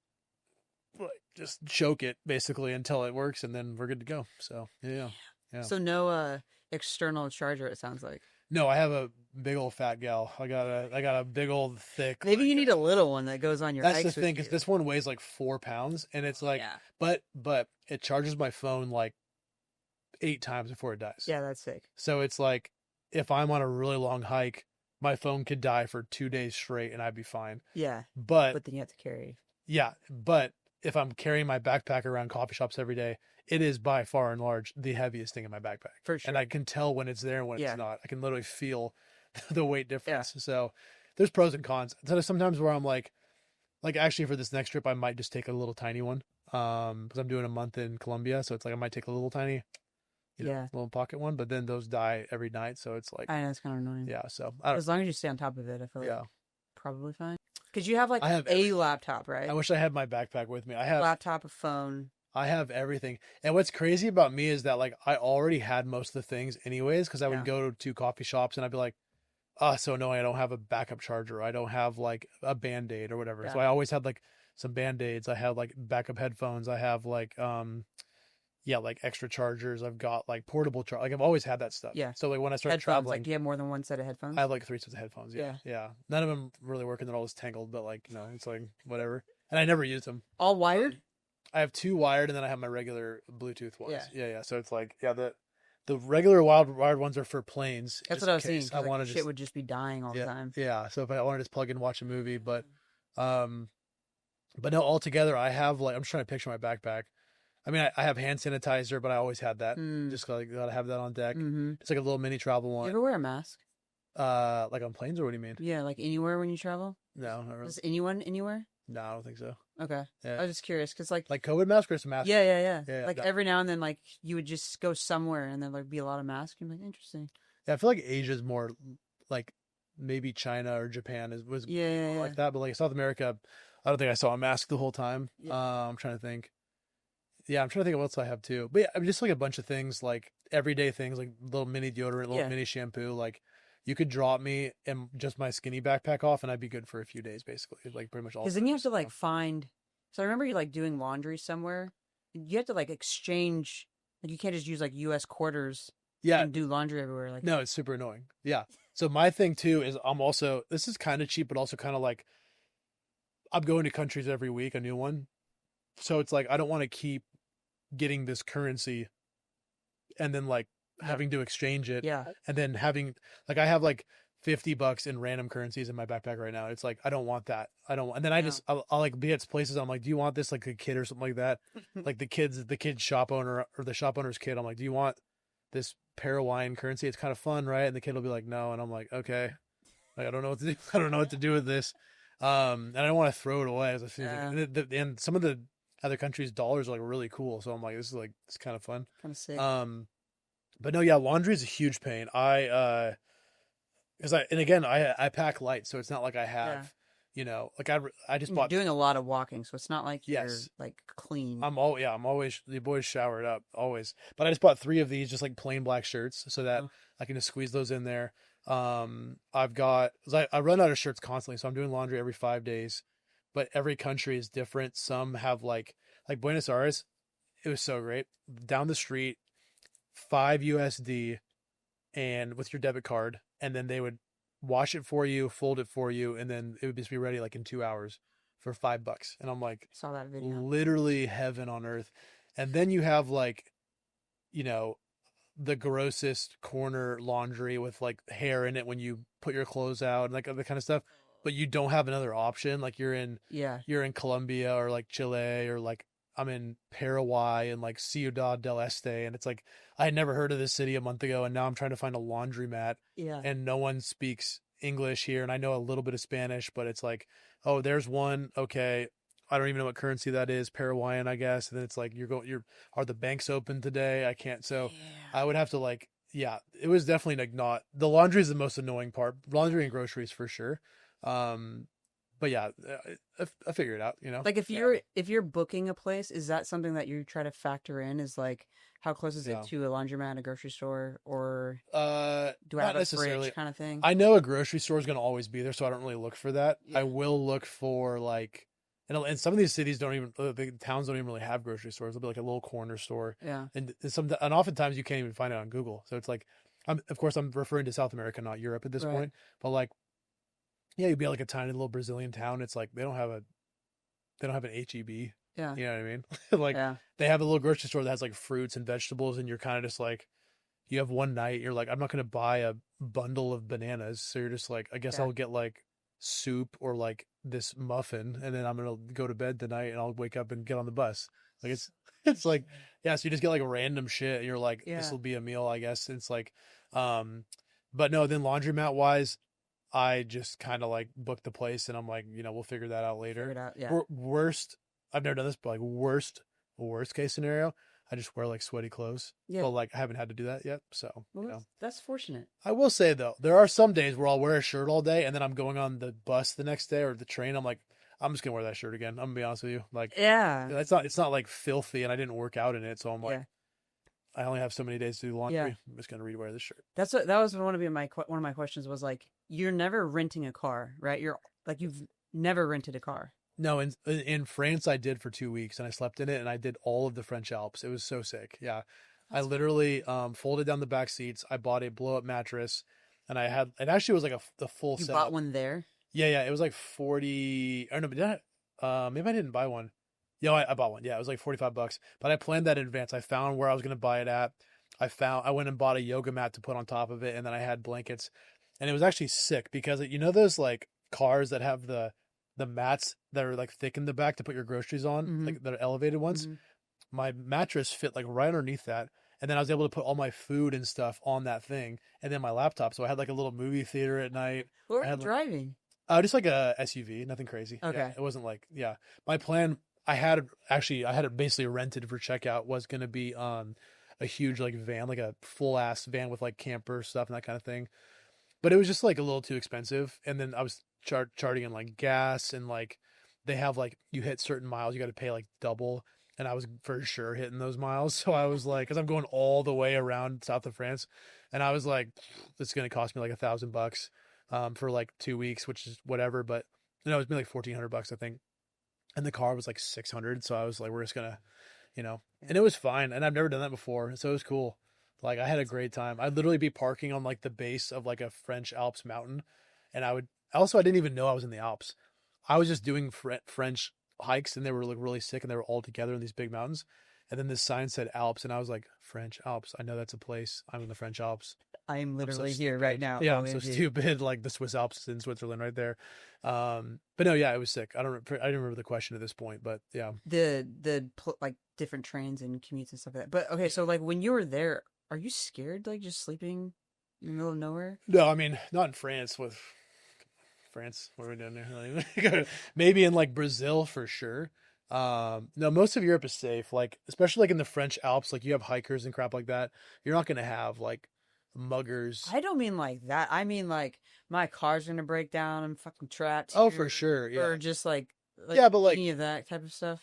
just choke it basically until it works. And then we're good to go. So yeah. So no external charger, it sounds like. No, I have a big old fat gal. I got a big old thick. Maybe you need a little one that goes on your That's hikes the with thing, because you. this one weighs like 4 pounds, and it's like, Yeah. but it charges my phone like 8 times before it dies. Yeah, that's sick. So it's like, if I'm on a really long hike, my phone could die for 2 days straight, and I'd be fine. Yeah. But But then you have to carry. yeah, but if I'm carrying my backpack around coffee shops every day, it is by far and large the heaviest thing in my backpack. For sure. And I can tell when it's there and when Yeah. it's not. I can literally feel the weight difference. So there's pros and cons. So there's sometimes where I'm like actually for this next trip, I might just take a little tiny one. Because I'm doing a month in Colombia. So it's like I might take a little tiny, little pocket one, but then those die every night. So it's like, I know, it's kind of annoying. yeah. So I don't As long as you stay on top of it, I feel like Yeah. probably fine. Because you have like I have a laptop, right? I wish I had my backpack with me. I have Laptop, a phone. I have everything. And what's crazy about me is that like I already had most of the things anyways, because I would go to coffee shops and I'd be like, oh, so annoying. I don't have a backup charger. I don't have like a Band-Aid or whatever. Yeah. So I always had like some Band-Aids. I have like backup headphones. I have like like extra chargers. I've got like portable like I've always had that stuff. Yeah. So like when I started Headphones. traveling, Like, do you have more than one set of headphones? I have like 3 sets of headphones. Yeah. None of them really working. They're all just tangled, but like, it's like whatever. And I never used them. All wired? I have 2 wired, and then I have my regular Bluetooth ones. Yeah. Yeah. So it's like, the regular wired ones are for planes. That's just what I was in saying. case 'Cause, like, want to shit just would just be dying all the time. yeah. So if I want to just plug in and watch a movie, but no, altogether I have like, I'm just trying to picture my backpack. I mean, I have hand sanitizer, but I always had that. Just like gotta have that on deck. Mm-hmm. It's like a little mini travel You one. ever wear a mask? Like on planes, or what do you mean? Yeah, like anywhere when you travel? No, not really. Does anyone anywhere? No, I don't think so. Okay. Yeah. I was just curious because like COVID mask or some mask? yeah. Yeah, Like every now and then, like you would just go somewhere and then like be a lot of masks. I'm like, interesting. Yeah, I feel like Asia's more like maybe China or Japan was Yeah. like that, but like South America, I don't think I saw a mask the whole time. Yeah. I'm trying to think. Yeah, I'm trying to think of what else I have too. But yeah, I mean, just like a bunch of things, like everyday things, like little mini deodorant, little mini shampoo. Like you could drop me and just my skinny backpack off, and I'd be good for a few days, basically. Like pretty much all. Because then you have to like find. So I remember you like doing laundry somewhere. You have to like exchange. Like you can't just use like U.S. quarters. Yeah. And do laundry everywhere. Like No, it's super annoying. Yeah. So my thing too is this is kind of cheap, but also kind of like I'm going to countries every week, a new one. So it's like I don't want to keep getting this currency and then like Yep. having to exchange it Yeah. and then having like I have like $50 in random currencies in my backpack right now. It's like I don't want that. I don't. And then Yeah. I'll like be at places. I'm like, do you want this like a kid or something like that? Like the kid's shop owner or the shop owner's kid. I'm like, do you want this Paraguayan currency? It's kind of fun, right? And the kid will be like, no. And I'm like, okay. Like I don't know what to do. I don't know what to do with this. And I don't want to throw it away. As and some of the other countries' dollars are like really cool. So I'm like, this is like it's kind of fun. Kind of sick. But no, yeah, laundry is a huge pain. Because I pack light, so it's not like I have, like I just You're bought. doing a lot of walking, so it's not like you're Yes, like clean. I'm always the boys showered up always. But I just bought 3 of these, just like plain black shirts, so that Oh. I can just squeeze those in there. I've got 'cause I run out of shirts constantly, so I'm doing laundry every 5 days. But every country is different. Some have like Buenos Aires. It was so great. Down the street, $5 and with your debit card, and then they would wash it for you, fold it for you, and then it would just be ready like in 2 hours for $5. And I'm like, Saw that video. literally heaven on earth. And then you have like, you know, the grossest corner laundry with like hair in it when you put your clothes out and like other kind of stuff. But you don't have another option. Like you're in Colombia or like Chile or like I'm in Paraguay and like Ciudad del Este, and it's like I had never heard of this city a month ago, and now I'm trying to find a laundromat, Yeah. and no one speaks English here, and I know a little bit of Spanish, but it's like, oh, there's one, okay, I don't even know what currency that is, Paraguayan, I guess, and then it's like are the banks open today? I can't, so I would have to like, yeah, it was definitely like not the laundry is the most annoying part, laundry and groceries for sure. But yeah, I figure it out, Like if you're booking a place, is that something that you try to factor in? Is like how close is it to a laundromat, a grocery store, or do I have a fridge kind of thing? I know a grocery store is going to always be there, so I don't really look for that. Yeah. I will look for like, and some of these cities don't even the towns don't even really have grocery stores. They'll be like a little corner store. Yeah. And oftentimes you can't even find it on Google. So it's like, of course I'm referring to South America, not Europe at this point, but like. Yeah, you'd be like a tiny little Brazilian town. It's like they don't have an HEB. Yeah. You know what I mean? Like they have a little grocery store that has like fruits and vegetables, and you're kind of just like, you have one night, you're like, I'm not going to buy a bundle of bananas. So you're just like, I guess I'll get like soup or like this muffin, and then I'm going to go to bed tonight and I'll wake up and get on the bus. Like it's like, yeah, so you just get like a random shit. And you're like, this will be a meal, I guess. It's like, but no, then laundromat wise, I just kind of like book the place and I'm like, we'll figure that out later. Worst, I've never done this, but like worst case scenario, I just wear like sweaty clothes. Yeah. But like I haven't had to do that yet. So, that's fortunate. I will say though, there are some days where I'll wear a shirt all day and then I'm going on the bus the next day or the train. I'm like, I'm just going to wear that shirt again. I'm going to be honest with you. Like, it's not like filthy and I didn't work out in it. So I'm like, I only have so many days to do laundry. I'm just gonna rewear this shirt. That was one of my questions was like, you're never renting a car, right? You've never rented a car. No, in France I did for 2 weeks and I slept in it and I did all of the French Alps. It was so sick. Yeah, I literally folded down the back seats. I bought a blow up mattress, and it actually was like the full You setup. bought one there? Yeah. It was like 40. I don't know, but maybe I didn't buy one. Yeah, I bought one. Yeah, it was like $45, but I planned that in advance. I found where I was going to buy it at. I went and bought a yoga mat to put on top of it, and then I had blankets, and it was actually sick because those like cars that have the mats that are like thick in the back to put your groceries on, like the elevated ones. My mattress fit like right underneath that, and then I was able to put all my food and stuff on that thing, and then my laptop. So I had like a little movie theater at night. What were you driving? Just like a SUV, nothing crazy. Okay, yeah, it wasn't like my plan. I had it basically rented for checkout, was going to be a huge like van, like a full ass van with like camper stuff and that kind of thing. But it was just like a little too expensive. And then I was charting in like gas, and like they have like, you hit certain miles, you got to pay like double. And I was for sure hitting those miles. So I was like, cause I'm going all the way around south of France. And I was like, it's going to cost me like $1,000 for like 2 weeks, which is whatever. But it was like $1,400, I think. And the car was like 600. So I was like, we're just going to, and it was fine. And I've never done that before. So it was cool. Like I had a great time. I'd literally be parking on like the base of like a French Alps mountain. And I didn't even know I was in the Alps. I was just doing French hikes and they were like really sick and they were all together in these big mountains. And then this sign said Alps, and I was like, French Alps. I know that's a place. I'm in the French Alps. I am I'm so literally here right stupid. now. Yeah, I'm so OMG. stupid. Like the Swiss Alps is in Switzerland right there. But no, yeah, it was sick. I didn't remember the question at this point, but yeah. Like different trains and commutes and stuff like that. But okay, so like when you were there, are you scared like just sleeping in the middle of nowhere? No, I mean not in France. With France, what are we doing there? Maybe in like Brazil for sure. No, most of Europe is safe. Like especially like in the French Alps, like you have hikers and crap like that. You're not gonna have like muggers. I don't mean like that. I mean like my car's gonna break down. I'm fucking trapped Oh, here, for sure. Yeah. or just like Yeah, but like any of that type of stuff.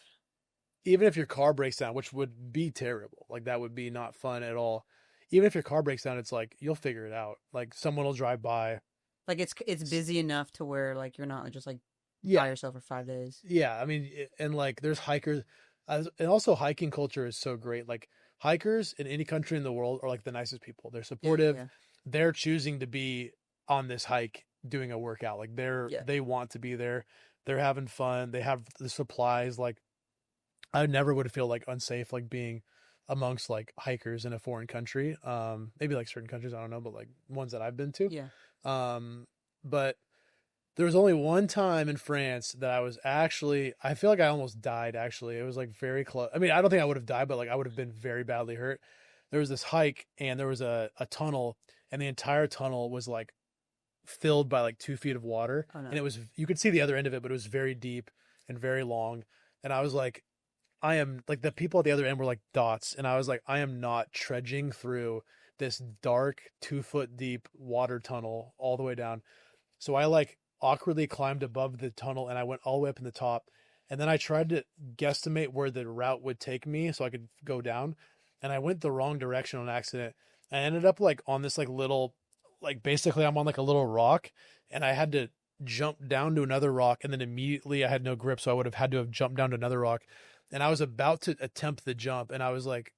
even if your car breaks down, which would be terrible, like that would be not fun at all. Even if your car breaks down, it's like you'll figure it out. Like someone will drive by. Like it's busy enough to where like you're not just like by Yeah, yourself for 5 days. yeah. I mean, and like there's hikers, and also hiking culture is so great. Like hikers in any country in the world are like the nicest people. They're Yeah, supportive. yeah, They're choosing to be on this hike doing a workout. Like yeah. they want to be there. They're having fun. They have the supplies. Like I never would feel like unsafe like being amongst like hikers in a foreign country. Maybe like certain countries, I don't know, but like ones that I've been to. Yeah. But there was only one time in France that I feel like I almost died actually. It was like very close. I mean, I don't think I would have died, but like I would have been very badly hurt. There was this hike and there was a tunnel, and the entire tunnel was like filled by like 2 feet of water. Oh no. And you could see the other end of it, but it was very deep and very long. And I was like, I am like the people at the other end were like dots, and I was like, I am not trudging through this dark 2 foot deep water tunnel all the way down. So I like awkwardly climbed above the tunnel and I went all the way up in the top. And then I tried to guesstimate where the route would take me so I could go down. And I went the wrong direction on accident. I ended up like on this like little, like basically I'm on like a little rock, and I had to jump down to another rock, and then immediately I had no grip. So I would have had to have jumped down to another rock. And I was about to attempt the jump, and I was like,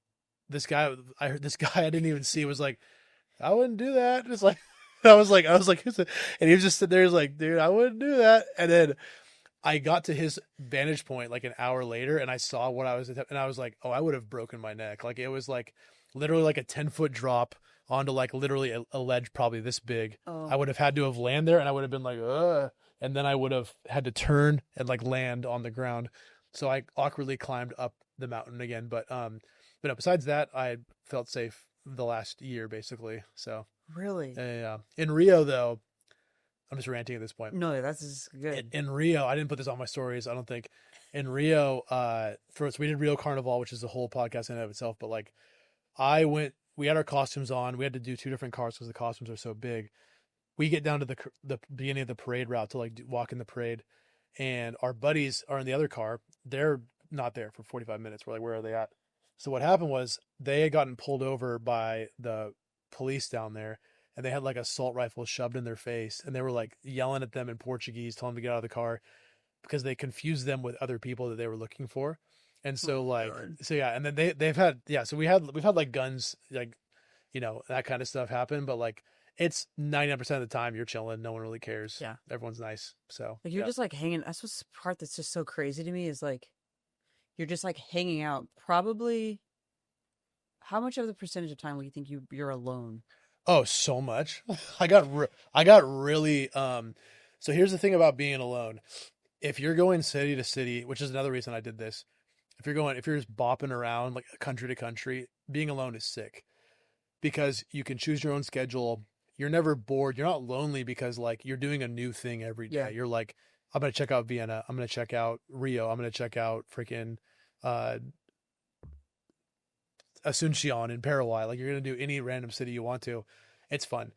I heard this guy I didn't even see was like, I wouldn't do that. It's like, I was like, and he was just sitting there, he's like, dude, I wouldn't do that. And then I got to his vantage point like an hour later, and I saw what I was, and I was like, oh, I would have broken my neck. Like it was like literally like a 10-foot drop onto like literally a ledge probably this big. I Oh. would have had to have land there, and I would have been like, ugh. And then I would have had to turn and like land on the ground. So I awkwardly climbed up the mountain again. But no, besides that, I felt safe the last year basically. So Really? yeah. In Rio though, I'm just ranting at this point. No, that's just good. In Rio, I didn't put this on my stories, I don't think. In Rio, first we did Rio Carnival, which is a whole podcast in and of itself. But like, we had our costumes on. We had to do 2 different cars because the costumes are so big. We get down to the beginning of the parade route to like walk in the parade, and our buddies are in the other car. They're not there for 45 minutes. We're like, where are they at? So what happened was they had gotten pulled over by the police down there, and they had like assault rifles shoved in their face, and they were like yelling at them in Portuguese, telling them to get out of the car because they confused them with other people that they were looking for. And Oh so my like, God. so yeah, and then they've had, yeah, so we've had like guns, like, that kind of stuff happen, but like it's 99% of the time you're chilling, no one really cares. Yeah. Everyone's nice. So Like you're yeah. just like hanging. That's what's the part that's just so crazy to me is like you're just like hanging out. Probably, how much of the percentage of time will you think you're alone? Oh, so much. I got really so here's the thing about being alone. If you're going city to city, which is another reason I did this, if you're just bopping around like country to country, being alone is sick because you can choose your own schedule. You're never bored. You're not lonely because like you're doing a new thing every day. Yeah. You're like, I'm gonna check out Vienna. I'm gonna check out Rio. I'm gonna check out freaking uh Asuncion in Paraguay. Like you're gonna do any random city you want to. It's fun.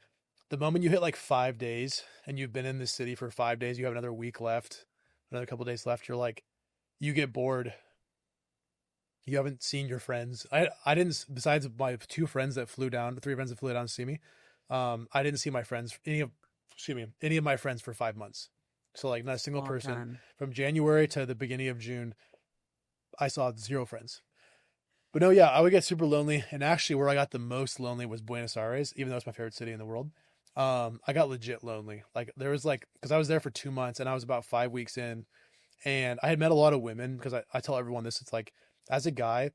The moment you hit like 5 days and you've been in this city for 5 days, you have another week left, another couple days left. You're like, you get bored. You haven't seen your friends. I didn't, besides my 2 friends that flew down, 3 friends that flew down to see me. I didn't see my friends, any of my friends for 5 months. So like not a single Long person time. from January to the beginning of June. I saw 0 friends. But no, yeah, I would get super lonely. And actually where I got the most lonely was Buenos Aires, even though it's my favorite city in the world. I got legit lonely. Like there was like, cause I was there for 2 months and I was about 5 weeks in, And I had met a lot of women because I tell everyone this. It's like, as a guy,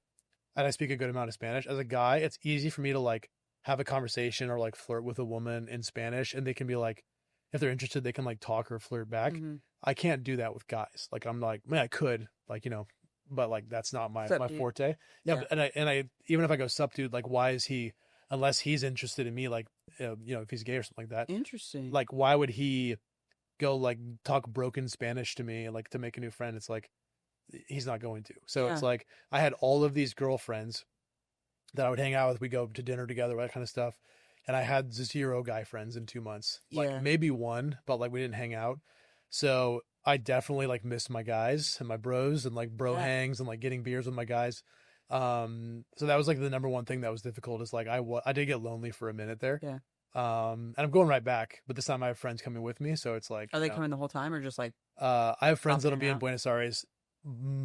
and I speak a good amount of Spanish, as a guy, it's easy for me to like have a conversation or like flirt with a woman in Spanish, and they can be like, if they're interested, they can like talk or flirt back. Mm-hmm. I can't do that with guys. Like I'm like, man, I could, like, but like that's not my Sup, my dude? forte. Yeah, Yeah. and I even if I go sup dude, like why is he, unless he's interested in me, like if he's gay or something like that, Interesting. like why would he go like talk broken Spanish to me like to make a new friend? It's like he's not going to. So Yeah. it's like I had all of these girlfriends that I would hang out with. We go to dinner together, that kind of stuff. And I had 0 guy friends in 2 months, like Yeah. maybe one, but like we didn't hang out. So I definitely like missed my guys and my bros and like bro Yeah. hangs and like getting beers with my guys. So that was like the number one thing that was difficult is like I did get lonely for a minute there. Yeah. And I'm going right back, but this time I have friends coming with me, so it's like Are they coming the whole time or just like I have friends popping that'll in be and in out? Buenos Aires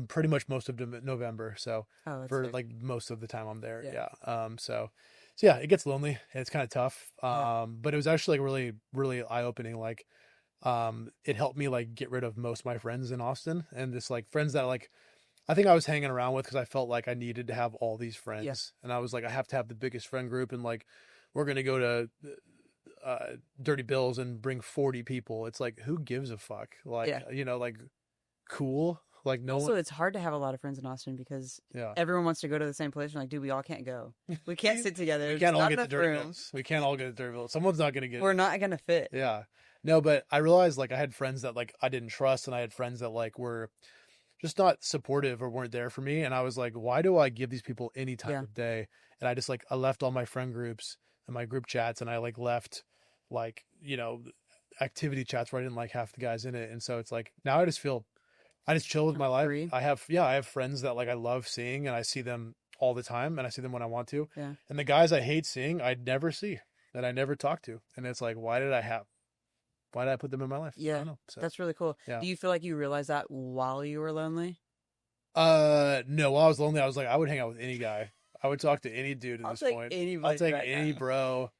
pretty much most of November. So Oh, that's for sick. like most of the time I'm there. Yeah. Yeah. So yeah, it gets lonely and it's kind of tough. Yeah. But it was actually like really, really eye opening. Like, it helped me like get rid of most of my friends in Austin and just like friends that like, I think I was hanging around with because I felt like I needed to have all these friends. Yeah. And I was like, I have to have the biggest friend group. And like, we're going to go to Dirty Bills and bring 40 people. It's like, who gives a fuck? Like, Yeah. like cool. Like no Also, one. it's hard to have a lot of friends in Austin because Yeah. everyone wants to go to the same place. And like, dude, we all can't go. We can't sit together. We There's can't all not get the enough Dirty room. Bills. We can't all get the Dirty Bills. Someone's not going to get We're not gonna fit. Yeah. No, but I realized like I had friends that like I didn't trust and I had friends that like were just not supportive or weren't there for me. And I was like, why do I give these people any time Yeah. of day? And I just like, I left all my friend groups and my group chats and I like left like, activity chats where I didn't like half the guys in it. And so it's like, now I just chill with my life. Free. I have friends that like I love seeing and I see them all the time and I see them when I want to. Yeah. And the guys I hate seeing, I never see and I never talk to. And it's like, why did I put them in my life? I Yeah. don't know. So, That's really cool. yeah. Do you feel like you realized that while you were lonely? No, while I was lonely, I was like, I would hang out with any guy. I would talk to any dude at I'll this take point. anybody I'll take right any now. bro,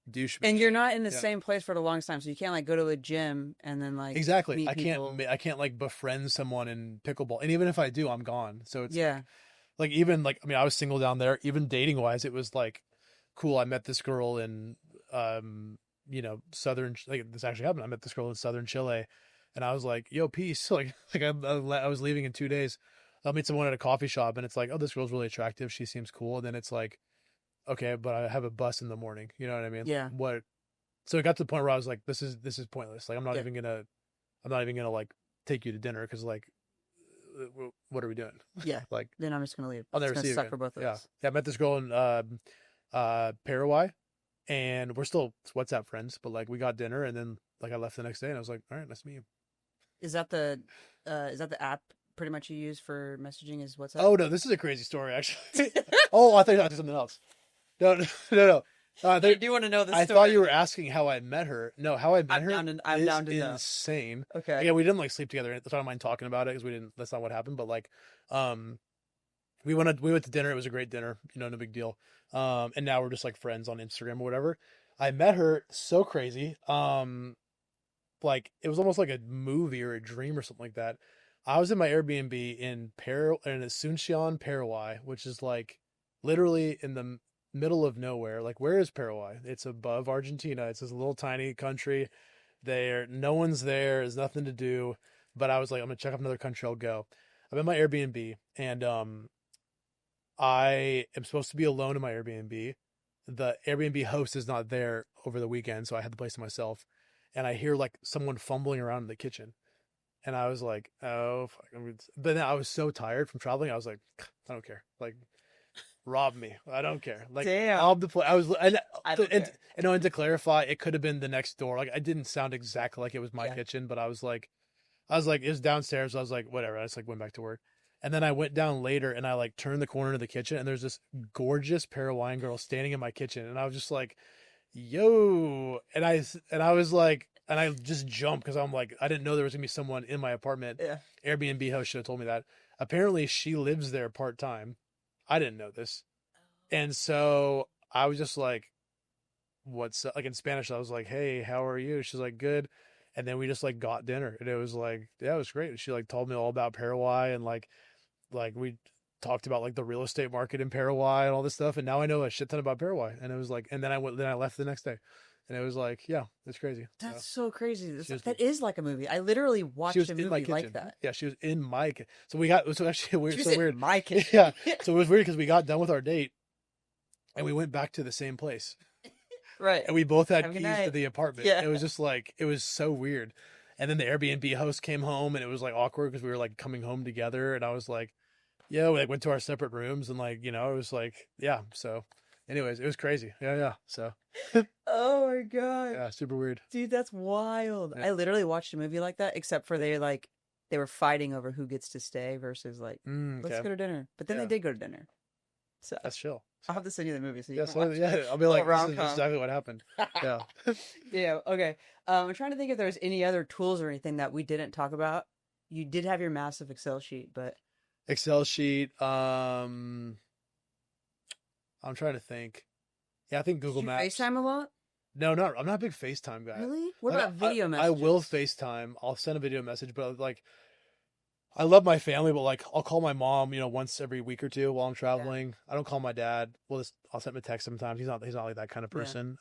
douche. And you're not in the Yeah. same place for the longest time, so you can't like go to a gym and then like Exactly. meet I people. can't like befriend someone in pickleball. And even if I do, I'm gone. So it's Yeah. like even like I mean, I was single down there. Even dating wise, it was like cool. I met this girl in southern like this actually happened. I met this girl in southern Chile, and I was like, "Yo, peace." I was leaving in 2 days. I'll meet someone at a coffee shop, and it's like, "Oh, this girl's really attractive. She seems cool." And then it's like, "Okay, but I have a bus in the morning." You know what I mean? Yeah. What? So it got to the point where I was like, "This is pointless. Like, I'm not Yeah. even gonna like take you to dinner because like, what are we doing? Yeah. Like, Then I'm just gonna leave. I'll It's never gonna see you suck again." for both of Yeah, us. yeah. I met this girl in Paraguay, and we're still WhatsApp friends. But like, we got dinner, and then like I left the next day, and I was like, "All right, nice to meet you." Is that the app pretty much you use for messaging is WhatsApp? Oh no, this is a crazy story actually. Oh, I thought you were talking something else. No, no, no. I do want to know this I story. thought you were asking how I met her. No, how I met I'm her I'm is down to know. insane. Okay. Yeah, we didn't like sleep together. That's why I don't mind talking about it because we didn't. That's not what happened. But like, we went to dinner. It was a great dinner. No big deal. And now we're just like friends on Instagram or whatever. I met her so crazy. Like it was almost like a movie or a dream or something like that. I was in my Airbnb in Asuncion, Paraguay, which is like literally in the middle of nowhere. Like where is Paraguay? It's above Argentina. It's this little tiny country. No one's there. There's nothing to do. But I was like, I'm gonna check out another country. I'll go. I'm in my Airbnb and I am supposed to be alone in my Airbnb. The Airbnb host is not there over the weekend, so I had the place to myself. And I hear like someone fumbling around in the kitchen. And I was like, oh, fuck. But then I was so tired from traveling. I was like, I don't care. Like, rob me. I don't care. Like, Damn. rob the place. I don't care. And to clarify, it could have been the next door. Like, I didn't sound exactly like it was my Yeah. kitchen, but I was like, it was downstairs. I was like, whatever. I just like went back to work. And then I went down later and I like turned the corner of the kitchen and there's this gorgeous Paraguayan girl standing in my kitchen. And I was just like, yo. And I was like, and I just jumped because I'm like, I didn't know there was gonna be someone in my apartment. Yeah. Airbnb host should have told me that. Apparently she lives there part time. I didn't know this. And so I was just like, what's like in Spanish, I was like, hey, how are you? She's like, good. And then we just like got dinner, and it was like, yeah, it was great. She like told me all about Paraguay, and like we talked about like the real estate market in Paraguay and all this stuff. And now I know a shit ton about Paraguay. And it was like, and then I left the next day, and it was like, yeah, it's crazy. That's so crazy. She was, That is like a movie. I literally she watched was a in my movie like kitchen. that. Yeah, she was in my kitchen. So actually weird. She was So in weird. my kitchen. Yeah. So it was weird because we got done with our date, and we went back to the same place, Right. and we both had Have a good keys to night. the apartment. Yeah. It was just like, it was so weird. And then the Airbnb host came home, and it was like awkward because we were like coming home together, and I was like, yeah, we like went to our separate rooms, and like, it was like, yeah. So anyways, it was crazy. Yeah. So Oh my God. yeah, super weird. Dude, that's wild. Yeah. I literally watched a movie like that, except for they were fighting over who gets to stay versus like, let's Okay. go to dinner. But then Yeah. they did go to dinner. So That's chill. I'll have to send you the movie so you Yeah, can so watch yeah, it. I'll be like, this is rom-com. exactly what happened. Yeah. Yeah, okay. I'm trying to think if there's any other tools or anything that we didn't talk about. You did have your massive Excel sheet, but Excel sheet. I'm trying to think. Yeah, I think Google did you Maps. FaceTime a lot? No, I'm not a big FaceTime guy. Really? What Like, about video I messages? will FaceTime. I'll send a video message, but like, I love my family, but like, I'll call my mom, once every week or two while I'm traveling. I don't call my dad. I'll send him a text sometimes. He's not like that kind of Yeah. person.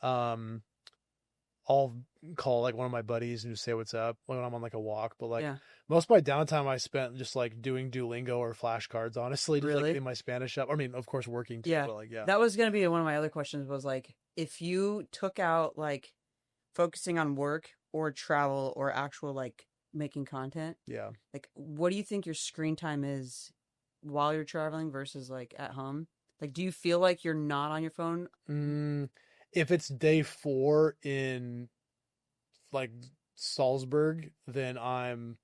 I'll call like one of my buddies and just say what's up when I'm on like a walk. But like, Yeah. most of my downtime I spent just like doing Duolingo or flashcards, honestly, just like Really? in my Spanish up. I mean, of course, working too, Yeah. but like, yeah. That was going to be one of my other questions was like, if you took out like focusing on work or travel or actual like making content, Yeah. like what do you think your screen time is while you're traveling versus like at home? Like, do you feel like you're not on your phone? If it's day 4 in like Salzburg, then I'm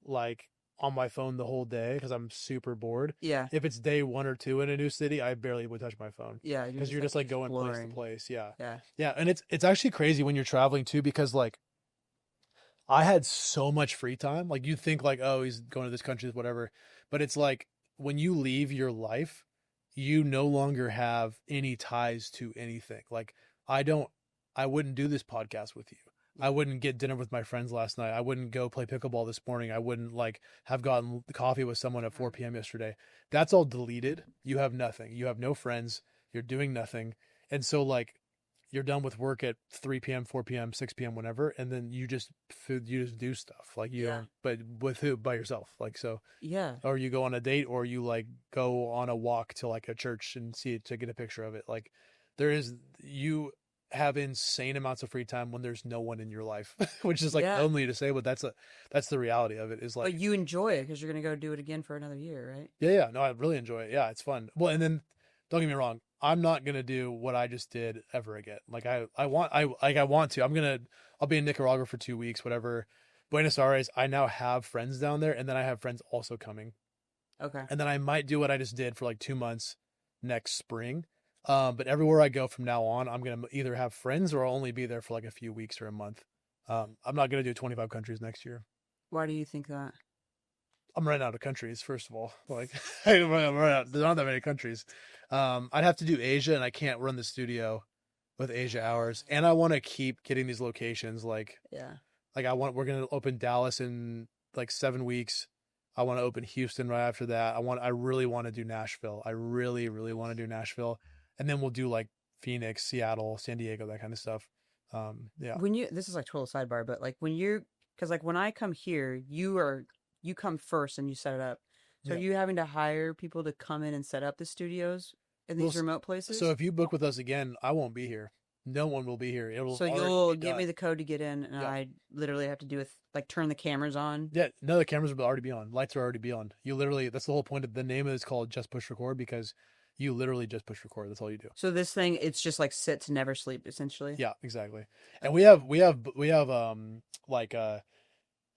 like on my phone the whole day because I'm super bored. Yeah. If it's day 1 or 2 in a new city, I barely would touch my phone Yeah. because you're just like going place to exploring. place. Yeah. Yeah. Yeah. And it's actually crazy when you're traveling too, because like I had so much free time. Like you think like, oh, he's going to this country, whatever. But it's like when you leave your life, you no longer have any ties to anything. Like I wouldn't do this podcast with you. I wouldn't get dinner with my friends last night. I wouldn't go play pickleball this morning. I wouldn't like have gotten coffee with someone at 4 p.m. yesterday. That's all deleted. You have nothing. You have no friends. You're doing nothing. And so like you're done with work at 3 p.m., 4 p.m., 6 p.m., whenever, and then you just do stuff. Like you don't, but with who? By yourself. Like so. Yeah. Or you go on a date, or you like go on a walk to like a church and see it to get a picture of it. Like you have insane amounts of free time when there's no one in your life, which is like lonely to say, but that's the reality of it. Is like, but you enjoy it because you're gonna go do it again for another year, right? Yeah. No, I really enjoy it. Yeah, it's fun. Well, and then don't get me wrong, I'm not gonna do what I just did ever again. Like I want to. I'll be in Nicaragua for 2 weeks, whatever. Buenos Aires. I now have friends down there, and then I have friends also coming. Okay. And then I might do what I just did for like 2 months next spring. But everywhere I go from now on, I'm going to either have friends or I'll only be there for like a few weeks or a month. I'm not going to do 25 countries next year. Why do you think that? I'm running out of countries, first of all. Like, I'm running out. There's not that many countries. I'd have to do Asia, and I can't run the studio with Asia hours. And I want to keep getting these locations. Like, we're going to open Dallas in like 7 weeks. I want to open Houston right after that. I really want to do Nashville. I really, really want to do Nashville. And then we'll do like Phoenix, Seattle, San Diego, that kind of stuff. Yeah. This is like total sidebar, but like because like when I come here, you come first and you set it up. So are you having to hire people to come in and set up the studios in these remote places? So if you book with us again, I won't be here. No one will be here. So you'll give me the code to get in, and I literally have to do turn the cameras on. Yeah, no, the cameras will already be on. Lights are already be on. You literally, that's the whole point of the name of it is called Just Push Record, because you literally just push record. That's all you do. So this thing, it's just like sit to never sleep, essentially. Yeah, exactly. And we have like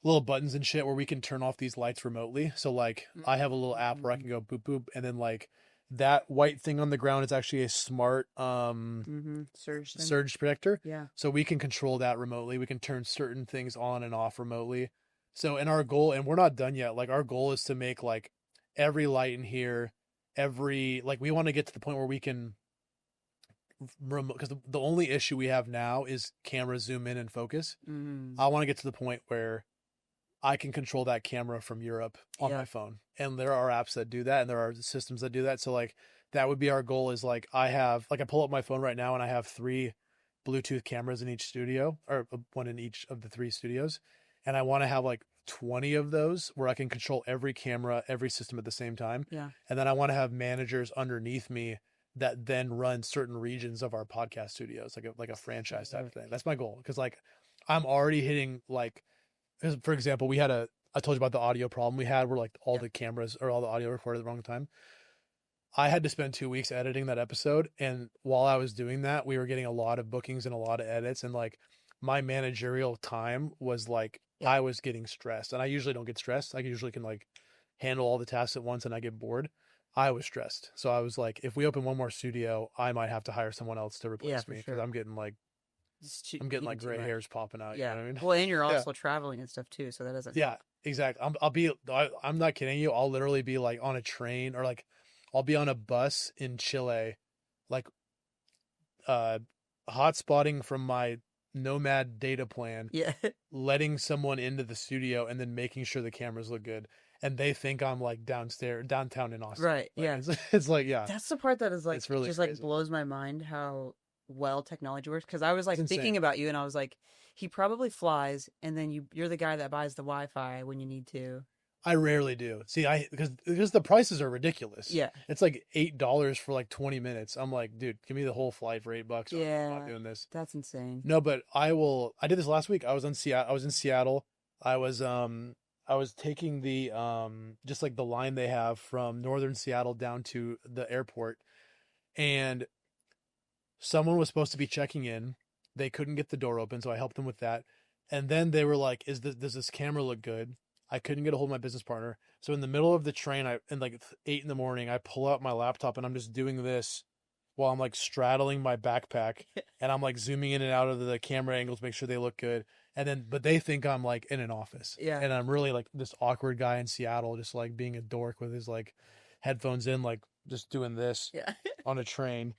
little buttons and shit where we can turn off these lights remotely. So like I have a little app where I can go boop boop, and then like that white thing on the ground is actually a smart surge protector. Yeah. So we can control that remotely. We can turn certain things on and off remotely. So and our goal, and we're not done yet. Like our goal is to make like every light in here, we want to get to the point where we can remote, because the only issue we have now is camera zoom in and focus. Mm. I want to get to the point where I can control that camera from Europe on my phone. And there are apps that do that, and there are systems that do that. So like that would be our goal, is like I pull up my phone right now and I have 3 Bluetooth cameras in each studio, or one in each of the 3 studios. And I want to have like 20 of those where I can control every camera, every system at the same time. Yeah. And then I want to have managers underneath me that then run certain regions of our podcast studios, like a franchise type of thing. That's my goal. Cause like I'm already hitting like, for example, I told you about the audio problem we had where like all the cameras or all the audio recorded at the wrong time. I had to spend 2 weeks editing that episode. And while I was doing that, we were getting a lot of bookings and a lot of edits. And like my managerial time was like, I was getting stressed. And I usually don't get stressed. I usually can like handle all the tasks at once and I get bored. I was stressed. So I was like, if we open one more studio, I might have to hire someone else to replace me, because I'm getting like gray hairs popping out. Yeah. You know what I mean? Well, and you're also traveling and stuff too. So that doesn't. Yeah, exactly. I'm not kidding you. I'll literally be like on a train, or like I'll be on a bus in Chile, like hotspotting from my nomad data plan, letting someone into the studio and then making sure the cameras look good. And they think I'm like downtown in Austin. Right. Like, Yeah. It's like, yeah. That's the part that is like, it's really just crazy. like blows my mind how well technology works. Cause I was like thinking about you and I was like, he probably flies and then you're the guy that buys the Wi-Fi when you need to. I rarely do. See, because the prices are ridiculous. Yeah. It's like $8 for like 20 minutes. I'm like, dude, give me the whole flight for $8. Yeah. I'm not doing this. That's insane. No, but I did this last week. I was in Seattle. I was taking the just like the line they have from northern Seattle down to the airport, and someone was supposed to be checking in. They couldn't get the door open, so I helped them with that. And then they were like, does this camera look good? I couldn't get a hold of my business partner. So in the middle of the train, in like 8 a.m, I pull out my laptop and I'm just doing this while I'm like straddling my backpack and I'm like zooming in and out of the camera angles, make sure they look good. And then, but they think I'm like in an office. Yeah. And I'm really like this awkward guy in Seattle, just like being a dork with his like headphones in, like just doing this on a train.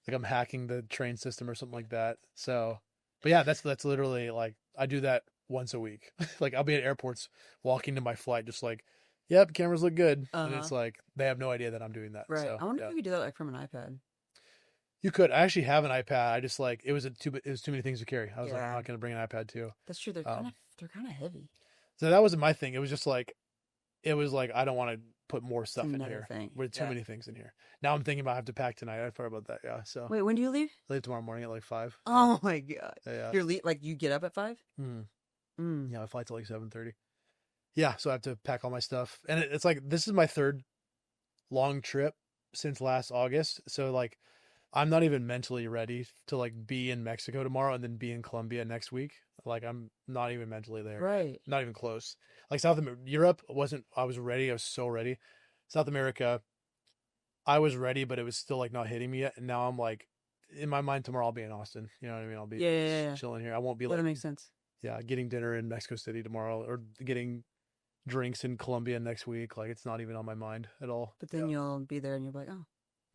Like I'm hacking the train system or something like that. So, but yeah, that's literally like, I do that once a week. Like I'll be at airports walking to my flight, just like, yep, cameras look good. And it's like, they have no idea that I'm doing that. Right. So, I wonder if you could do that like from an iPad. You could. I actually have an iPad. I just like, it was too many things to carry. I was like, I'm not going to bring an iPad too. That's true. They're kind of heavy. So that wasn't my thing. It was just like, I don't want to put more stuff in here. With too many things in here. Now I'm thinking about I have to pack tonight. I forgot about that. Yeah. So wait, when do you leave? I leave tomorrow morning at like 5. Oh my God. Yeah. You're like you get up at 5? Yeah, I fly till like 7:30. Yeah, so I have to pack all my stuff. And it's like, this is my 3rd long trip since last August. So like, I'm not even mentally ready to like be in Mexico tomorrow and then be in Colombia next week. Like I'm not even mentally there. Right. Not even close. Like Europe I was ready. I was so ready. South America, I was ready, but it was still like not hitting me yet. And now I'm like, in my mind tomorrow I'll be in Austin. You know what I mean? I'll be chilling here. I won't be like, that makes sense. Yeah. Getting dinner in Mexico City tomorrow or getting drinks in Colombia next week. Like it's not even on my mind at all. But then you'll be there and you'll be like, oh.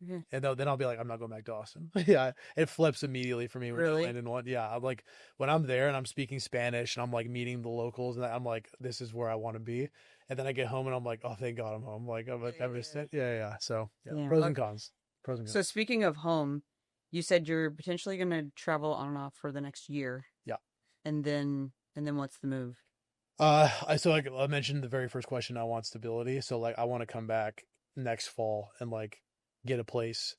Okay. And then I'll be like, I'm not going back to Austin. Yeah, it flips immediately for me when I land in one. Yeah, I'm like, when I'm there and I'm speaking Spanish and I'm like meeting the locals and I'm like, this is where I want to be. And then I get home and I'm like, oh, thank God I'm home. Like, I've missed it. Yeah. So pros and cons. So speaking of home, you said you're potentially going to travel on and off for the next year. Yeah. And then what's the move? So like I mentioned the very first question, I want stability. So like I want to come back next fall and like get a place,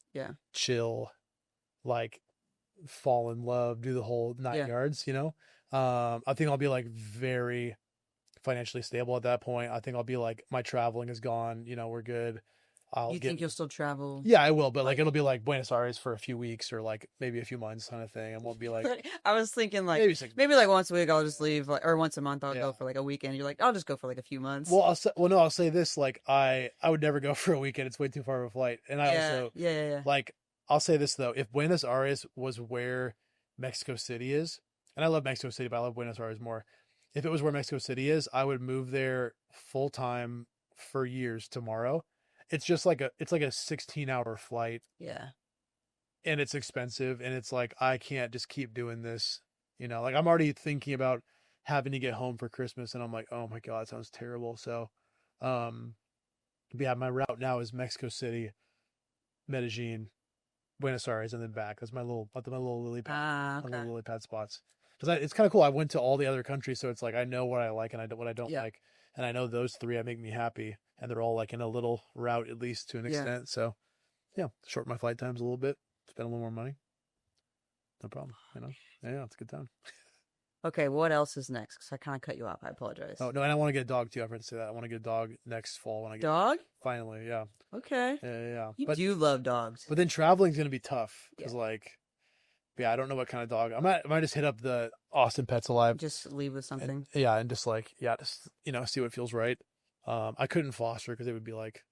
chill, like fall in love, do the whole 9 yards, you know? I think I'll be like very financially stable at that point. I think I'll be like, my traveling is gone, you know, we're good. You think you'll still travel? Yeah, I will, but like it'll be like Buenos Aires for a few weeks or like maybe a few months kind of thing. And won't be like, I was thinking like maybe like once a week I'll just leave, like, or once a month I'll go for like a weekend. You're like, I'll just go for like a few months. Well, I'll say this, like I would never go for a weekend. It's way too far of a flight. And I also like, I'll say this though, if Buenos Aires was where Mexico City is, and I love Mexico City, but I love Buenos Aires more. If it was where Mexico City is, I would move there full time for years tomorrow. It's just like it's like a 16-hour flight. Yeah. and it's expensive, and it's like I can't just keep doing this. Like I'm already thinking about having to get home for Christmas, and I'm like, oh my God, it sounds terrible. So, um, but yeah, my route now is Mexico City, Medellin, Buenos Aires, and then back. That's my little lily pad, Ah, my little okay. lily pad spots. Because it's kind of cool. I went to all the other countries, so it's like I know what I like and what I don't Yeah. like, and I know those three that make me happy, and they're all like in a little route at least to an Yeah. extent. So yeah, shorten my flight times a little bit, spend a little more money, no problem. Yeah, it's a good time. Okay, what else is next? Because I kind of cut you off. I apologize. Oh no, and I want to get a dog too. I forgot to say that. I want to get a dog next fall when I get Dog? finally. Yeah, Okay. yeah. You But do love dogs. then traveling's gonna be tough because Yeah. like yeah, I don't know what kind of dog. I might just hit up the Austin Pets Alive. Just leave with something. Yeah, and just like just see what feels right. I couldn't foster because it would be like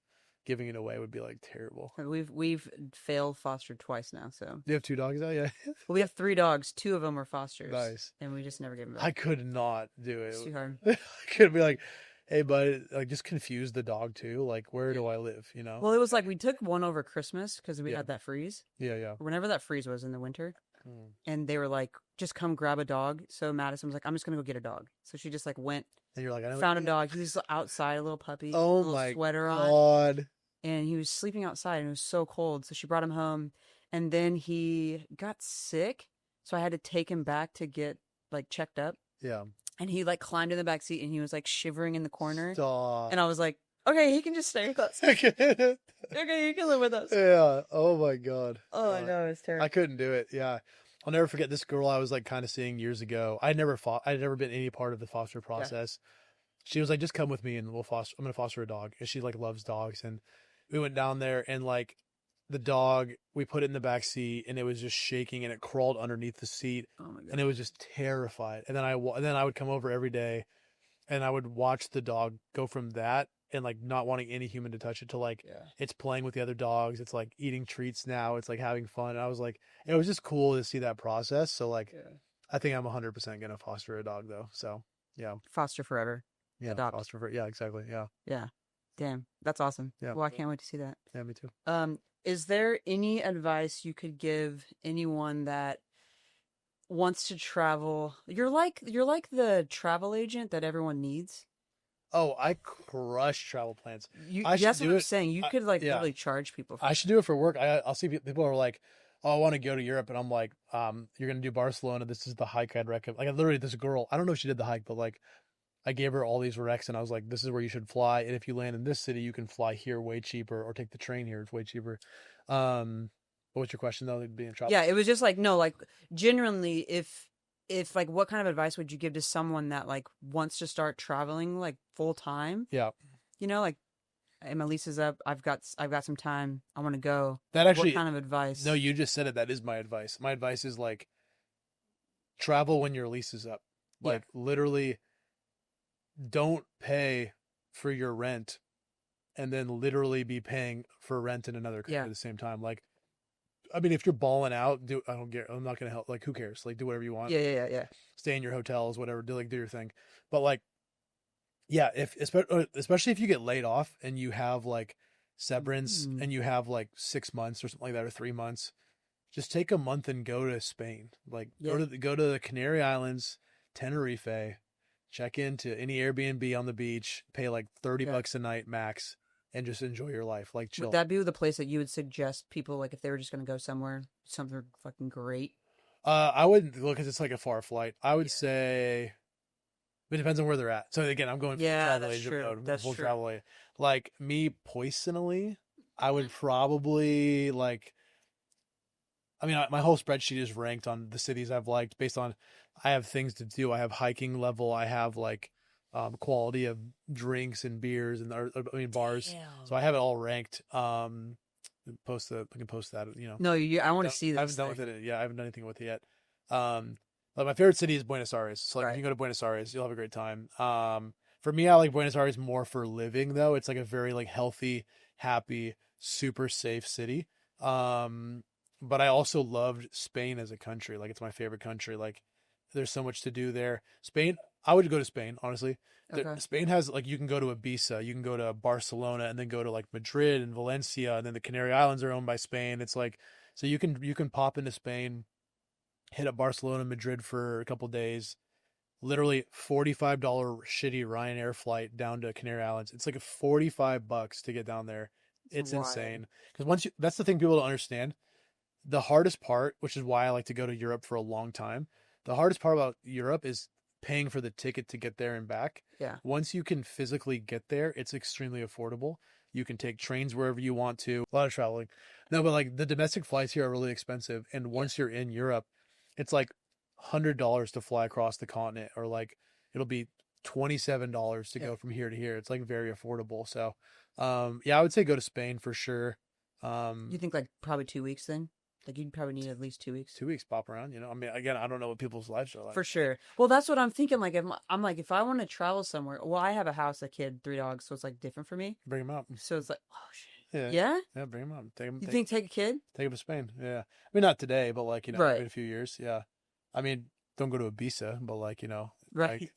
giving it away would be like terrible. We've failed foster twice now, so You have two dogs now, yeah. well, we have 3 dogs. 2 of them were fosters. Nice. And we just never gave them back. I could not do it. It's too hard. I could be like, hey, bud, like just confuse the dog too. Like, where do I live? Well, it was like we took one over Christmas because we Yeah. had that freeze. Yeah. Whenever that freeze was in the winter. Mm. And they were like, just come grab a dog. So Madison was like, I'm just going to go get a dog. So she just like went, And you're like, I know. found a dog. He was outside, a little puppy. Oh a little my sweater on. God. And he was sleeping outside and it was so cold. So she brought him home and then he got sick. So I had to take him back to get like checked up. Yeah. And he like climbed in the back seat and he was like shivering in the corner. Stop. And I was like, okay, he can just stay with us. Okay, You can live with us. yeah. Oh my God. Oh, I know. It's terrible. I couldn't do it. Yeah. I'll never forget this girl I was like kind of seeing years ago. I'd never been any part of the foster process. She was like, just come with me and I'm going to foster a dog. And she like loves dogs. And we went down there and like the dog, we put it in the back seat and it was just shaking and it crawled underneath the seat. Oh my God. And it was just terrified. And then I would come over every day and I would watch the dog go from that and like not wanting any human to touch it to like it's playing with the other dogs. It's like eating treats now. It's like having fun. And I was like, it was just cool to see that process. So like, I think I'm 100% going to foster a dog though. So yeah. Foster forever. Yeah. Adopt. Foster for, yeah, exactly. Yeah. Yeah. Damn. That's awesome. Yeah. Well, I can't wait to see that. Yeah, me too. Is there any advice you could give anyone that wants to travel? You're like the travel agent that everyone needs. Oh, I crush travel plans. That's what I'm saying. You could like really charge people for I should do it for work. I'll see people are like, oh, I want to go to Europe. And I'm like, you're going to do Barcelona. This is the hike I'd recommend. Like, literally, this girl, I don't know if she did the hike, but like, I gave her all these recs and I was like, this is where you should fly. And if you land in this city, you can fly here way cheaper or take the train here. It's way cheaper. What was your question though? Being travel? Yeah, it was just like, no, like genuinely, if like, what kind of advice would you give to someone that like wants to start traveling like full time? Yeah. Like, hey, my lease is up. I've got some time. I want to go. That actually, what kind of advice? No, you just said it. That is my advice. My advice is like, travel when your lease is up. Like literally, don't pay for your rent and then literally be paying for rent in another country at the same time. Like, I mean, if you're balling out, I'm not going to help. Like, who cares? Like, do whatever you want. Yeah. Stay in your hotels, whatever. Do your thing. But like, yeah, especially if you get laid off and you have like severance and you have like 6 months or something like that, or 3 months, just take a month and go to Spain. Like, go to the Canary Islands, Tenerife, check into any Airbnb on the beach, pay like $30 a night max, and just enjoy your life. Like, chill. Would that be the place that you would suggest people, like, if they were just going to go somewhere, something fucking great? I wouldn't look, because it's like a far flight. I would say it depends on where they're at. So again, I'm going for travel agent mode. That's true. Travel agent. Like me personally, I would probably like. I mean, my whole spreadsheet is ranked on the cities I've liked based on I have things to do. I have hiking level. I have like quality of drinks and beers and bars. Damn. So I have it all ranked. I can post that. No, I want to see this. I haven't done with it. Yeah, I haven't done anything with it yet. But my favorite city is Buenos Aires. So like, if you go to Buenos Aires, you'll have a great time. For me, I like Buenos Aires more for living though. It's like a very like healthy, happy, super safe city. But I also loved Spain as a country. Like, it's my favorite country. Like, there's so much to do there. Spain, I would go to Spain, honestly. Okay. Spain has like you can go to Ibiza, you can go to Barcelona, and then go to like Madrid and Valencia, and then the Canary Islands are owned by Spain. It's like so you can pop into Spain, hit up Barcelona, Madrid for a couple days. Literally $45 shitty Ryanair flight down to Canary Islands. It's like a $45 to get down there. It's It's wild. insane. Because once you, that's the thing people don't understand. The hardest part, which is why I like to go to Europe for a long time, the hardest part about Europe is paying for the ticket to get there and back. Yeah. Once you can physically get there, it's extremely affordable. You can take trains wherever you want to. A lot of traveling. No, but like the domestic flights here are really expensive. And once you're in Europe, it's like $100 to fly across the continent, or like it'll be $27 to Yeah. go from here to here. It's like very affordable. So, yeah, I would say go to Spain for sure. You think like probably 2 weeks then? Like you'd probably need at least 2 weeks. 2 weeks pop around, I mean, again, I don't know what people's lives are like. For sure. Well, that's what I'm thinking. Like, I'm like, if I want to travel somewhere, well, I have a house, a kid, 3 dogs, so it's like different for me. Bring them out. So it's like, oh shit. Yeah. Yeah? Yeah, bring them out. Take them. You think take a kid? Take them to Spain. Yeah. I mean, not today, but like, Right. in a few years. Yeah. I mean, don't go to Ibiza, but like, Right. like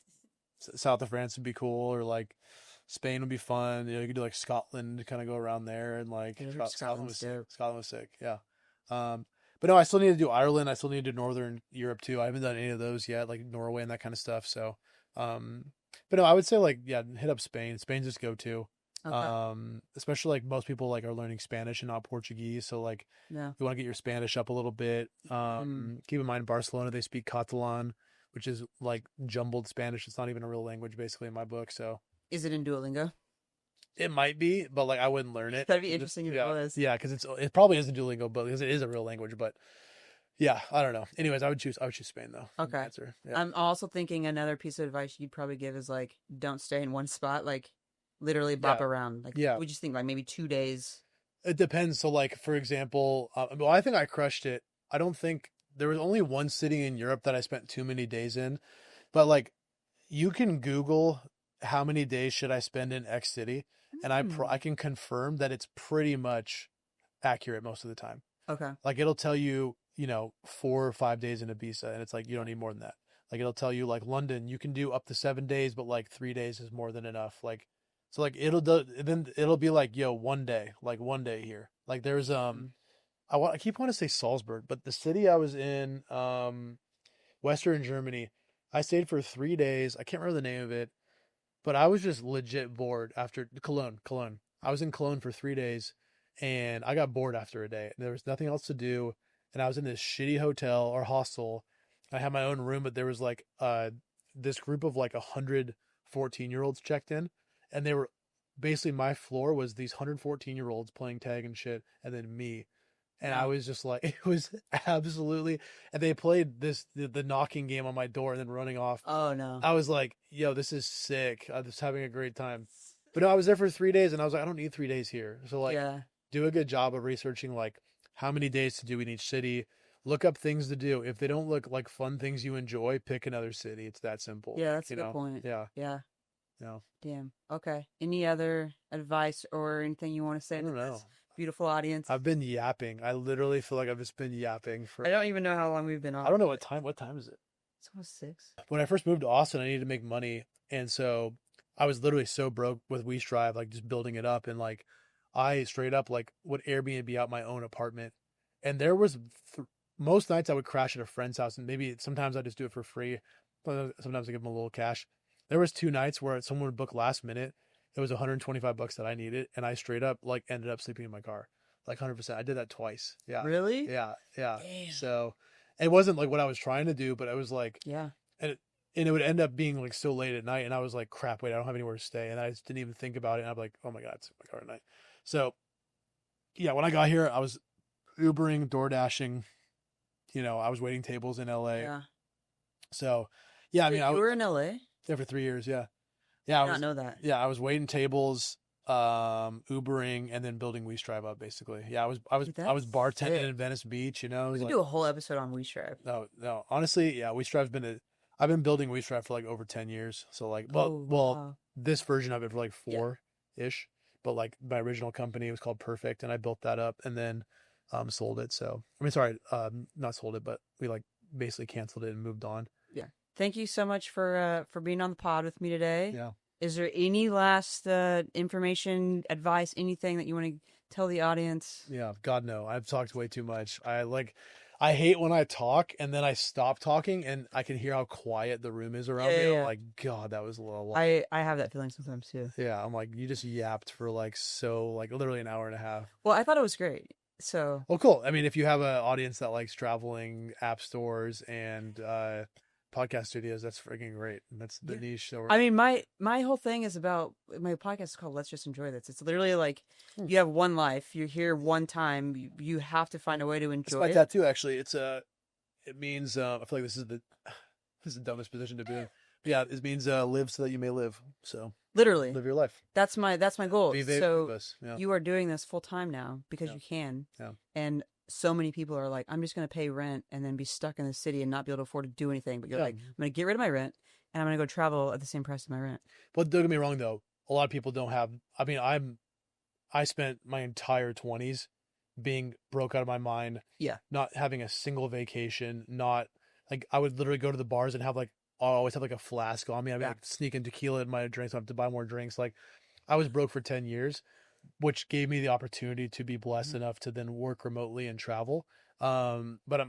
south of France would be cool, or like Spain would be fun. You could do like Scotland to kind of go around there, and like Yeah, Scotland's Scotland was sick. dope. Scotland was sick. Yeah. But no, I still need to do Ireland. I still need to do Northern Europe too. I haven't done any of those yet, like Norway and that kind of stuff. So, but no, I would say like, yeah, hit up Spain. Spain's just go to. Okay. Especially like most people like are learning Spanish and not Portuguese. So like, Yeah. if you want to get your Spanish up a little bit, keep in mind Barcelona, they speak Catalan, which is like jumbled Spanish. It's not even a real language basically in my book. So Is it in Duolingo? it might be, but like I wouldn't learn it. That'd be interesting if it Yeah, was. yeah, because it probably isn't Duolingo, but because it is a real language. But yeah, I don't know. Anyways, I would choose Spain though. Okay. Answer. Yeah. I'm also thinking another piece of advice you'd probably give is like, don't stay in one spot. Like, literally bop Yeah. around. Like, Yeah. we just think like maybe 2 days. It depends. So like for example, well, I think I crushed it. I don't think there was only one city in Europe that I spent too many days in, but like you can Google how many days should I spend in X city, and I can confirm that it's pretty much accurate most of the time. Okay. Like it'll tell you, 4 or 5 days in Ibiza, and it's like you don't need more than that. Like it'll tell you like London, you can do up to 7 days, but like 3 days is more than enough. Like so, like then it'll be like one day, like one day here. Like there's I keep wanting to say Salzburg, but the city I was in, Western Germany, I stayed for 3 days. I can't remember the name of it, but I was just legit bored after Cologne. Cologne. I was in Cologne for 3 days, and I got bored after a day. There was nothing else to do, and I was in this shitty hotel or hostel. I had my own room, but there was like this group of like 114-year-olds checked in, and they were basically my floor was these 114-year-olds playing tag and shit, and then me. And I was just like, it was absolutely, and they played the knocking game on my door and then running off. Oh no. I was like, yo, this is sick. I was having a great time. But no, I was there for 3 days, and I was like, I don't need 3 days here. So like, Yeah. do a good job of researching like how many days to do in each city. Look up things to do. If they don't look like fun things you enjoy, pick another city. It's that simple. Yeah, that's a good point. Yeah. Yeah. Yeah. Damn. Okay. Any other advice or anything you want to say I to don't know. this beautiful audience? I've been yapping. I literally feel like I've just been yapping for. I don't even know how long we've been on. I don't know what time. What time is it? It's almost 6. When I first moved to Austin, I needed to make money, and so I was literally so broke with WeStrive, like just building it up, and like I straight up like would Airbnb out my own apartment, and there was most nights I would crash at a friend's house, and maybe sometimes I just do it for free, but sometimes I give them a little cash. There was 2 nights where someone would book last minute. It was $125 that I needed, and I straight up like ended up sleeping in my car, like 100%. I did that twice. Yeah. Really? Yeah. Yeah. Damn. So it wasn't like what I was trying to do, but it was like, Yeah. and it would end up being like so late at night, and I was like, crap, wait, I don't have anywhere to stay, and I just didn't even think about it, and I'm like, oh my god, it's in my car at night. So yeah, when I got here, I was Ubering, door dashing, I was waiting tables in LA. Yeah. So yeah, I mean, you were in LA? there for 3 years. Yeah. I did not know that. Yeah, I was waiting tables, Ubering, and then building WeStrive up basically. Yeah, I was Dude, that's bartending sick. in Venice Beach, We It was could like, do a whole episode on WeStrive. no, honestly, yeah, I've been building WeStrive for like over 10 years. So like, well, wow. this version of it for like Yeah. 4-ish, but like my original company was called Perfect, and I built that up and then sold it. So I mean, sorry, not sold it, but we like basically canceled it and moved on. Yeah. thank you so much for being on the pod with me today. Yeah. Is there any last information, advice, anything that you want to tell the audience? Yeah, God no. I've talked way too much. I hate when I talk and then I stop talking and I can hear how quiet the room is around me. Yeah. I'm like, God, that was a little. I have that feeling sometimes too. Yeah, I'm like, you just yapped for literally an hour and a half. Well, I thought it was great. So. Well, cool. I mean, if you have an audience that likes traveling, app stores, and podcast studios, that's freaking great. That's the niche. So I mean, my whole thing is about my podcast is called Let's Just Enjoy This. It's literally like you have one life. You're here one time. You have to find a way to enjoy my it. tattoo, actually. It means I feel like this is the dumbest position to be in. But yeah, it means live so that you may live. So literally live your life. That's my goal. Vive So vivas. Yeah. you are doing this full time now because you can. Yeah. And so many people are like, I'm just going to pay rent and then be stuck in the city and not be able to afford to do anything. But you're like, I'm going to get rid of my rent and I'm going to go travel at the same price as my rent. But don't get me wrong, though. A lot of people don't have. I mean, I spent my entire 20s being broke out of my mind. Yeah. Not having a single vacation. Not like I would literally go to the bars and have I'll always have a flask on me. I'd be sneaking tequila in my drinks. I have to buy more drinks. Like I was broke for 10 years, which gave me the opportunity to be blessed enough to then work remotely and travel. But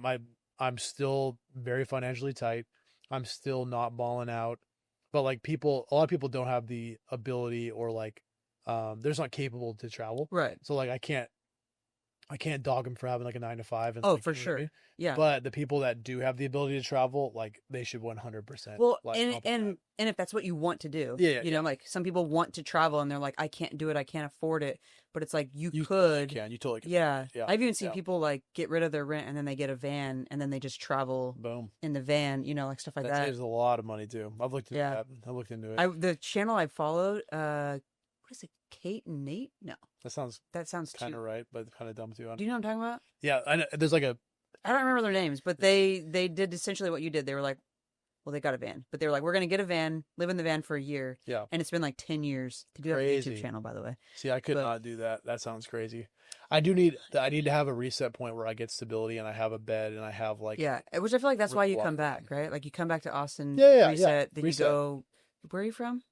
I'm still very financially tight. I'm still not balling out. But a lot of people don't have the ability or they're just not capable to travel. Right. So I can't dog them for having a 9 to 5. And for sure. Yeah. But the people that do have the ability to travel, they should 100%. Well, and if that's what you want to do, you know, some people want to travel and they're like, I can't do it. I can't afford it. But it's like, you could. You can. You totally can. Yeah. I've even seen people get rid of their rent and then they get a van and then they just travel in the van, you know, stuff like that. That saves a lot of money too. I've looked into that. I looked into it. The channel I followed, what is it? Kate and Nate? No. That sounds kind of right, but kind of dumb too. Do you know what I'm talking about? Yeah, I know. There's I don't remember their names, but they did essentially what you did. They were like, well, they got a van, but they were like, we're gonna get a van, live in the van for a year. Yeah, and it's been 10 years to do that YouTube channel, by the way. See, I could not do that. That sounds crazy. I need to have a reset point where I get stability and I have a bed and I have which I feel like that's why you come back, right? Like you come back to Austin, reset, then you go. Where are you from?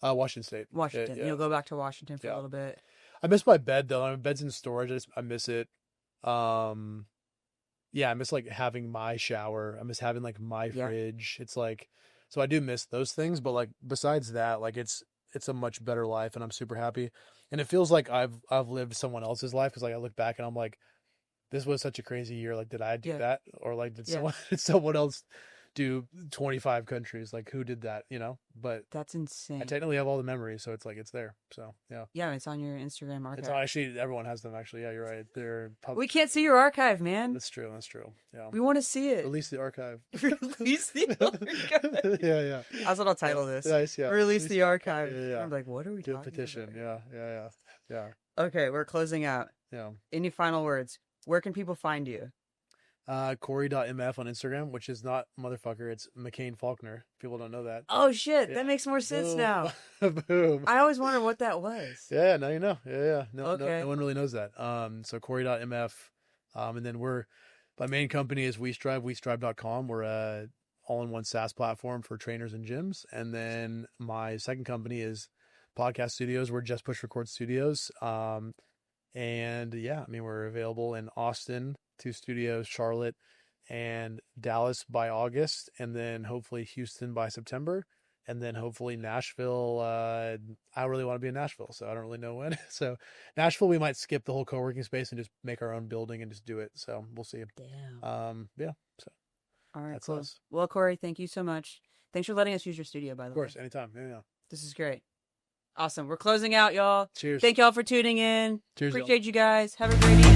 Washington State. Washington. You'll go back to Washington for a little bit. I miss my bed though. My bed's in storage. I miss it. I miss having my shower. I miss having my fridge. It's so I do miss those things, but besides that, it's a much better life and I'm super happy. And it feels like I've lived someone else's life because I look back and I'm like, this was such a crazy year. Did I do that? Or did someone else do 25 countries? Who did that, you know? But that's insane. I technically have all the memories, so it's it's there. So yeah, it's on your Instagram archive. It's actually, everyone has them actually. Yeah, you're right. They're public. We can't see your archive, man. That's true. Yeah, we want to see it. Release the archive. Release the archive. Yeah. That's what I'll title this. Nice. Yeah. Release the archive. Yeah. I'm like, what are we do talking a petition about? Yeah. Okay, we're closing out. Yeah. Any final words? Where can people find you? Cory.mf on Instagram, which is not motherfucker, it's McCain Faulkner. People don't know that. Oh shit, that makes more sense now. Boom. I always wondered what that was. Yeah, now you know. Yeah. No, okay. No one really knows that. So Cory.mf. And then my main company is WeStrive, WeStrive.com. We're a all-in-one SaaS platform for trainers and gyms. And then my second company is Podcast Studios. We're Just Push Record Studios. And we're available in Austin, 2 studios, Charlotte, and Dallas by August, and then hopefully Houston by September, and then hopefully Nashville. I really want to be in Nashville, so I don't really know when. So Nashville, we might skip the whole co-working space and just make our own building and just do it. So we'll see. Damn. So all right, that's cool. us. Well, Cory, thank you so much. Thanks for letting us use your studio, by the way. Of course, anytime. Yeah. This is great. Awesome. We're closing out, y'all. Cheers. Thank y'all for tuning in. Cheers. Appreciate you guys. Have a great evening.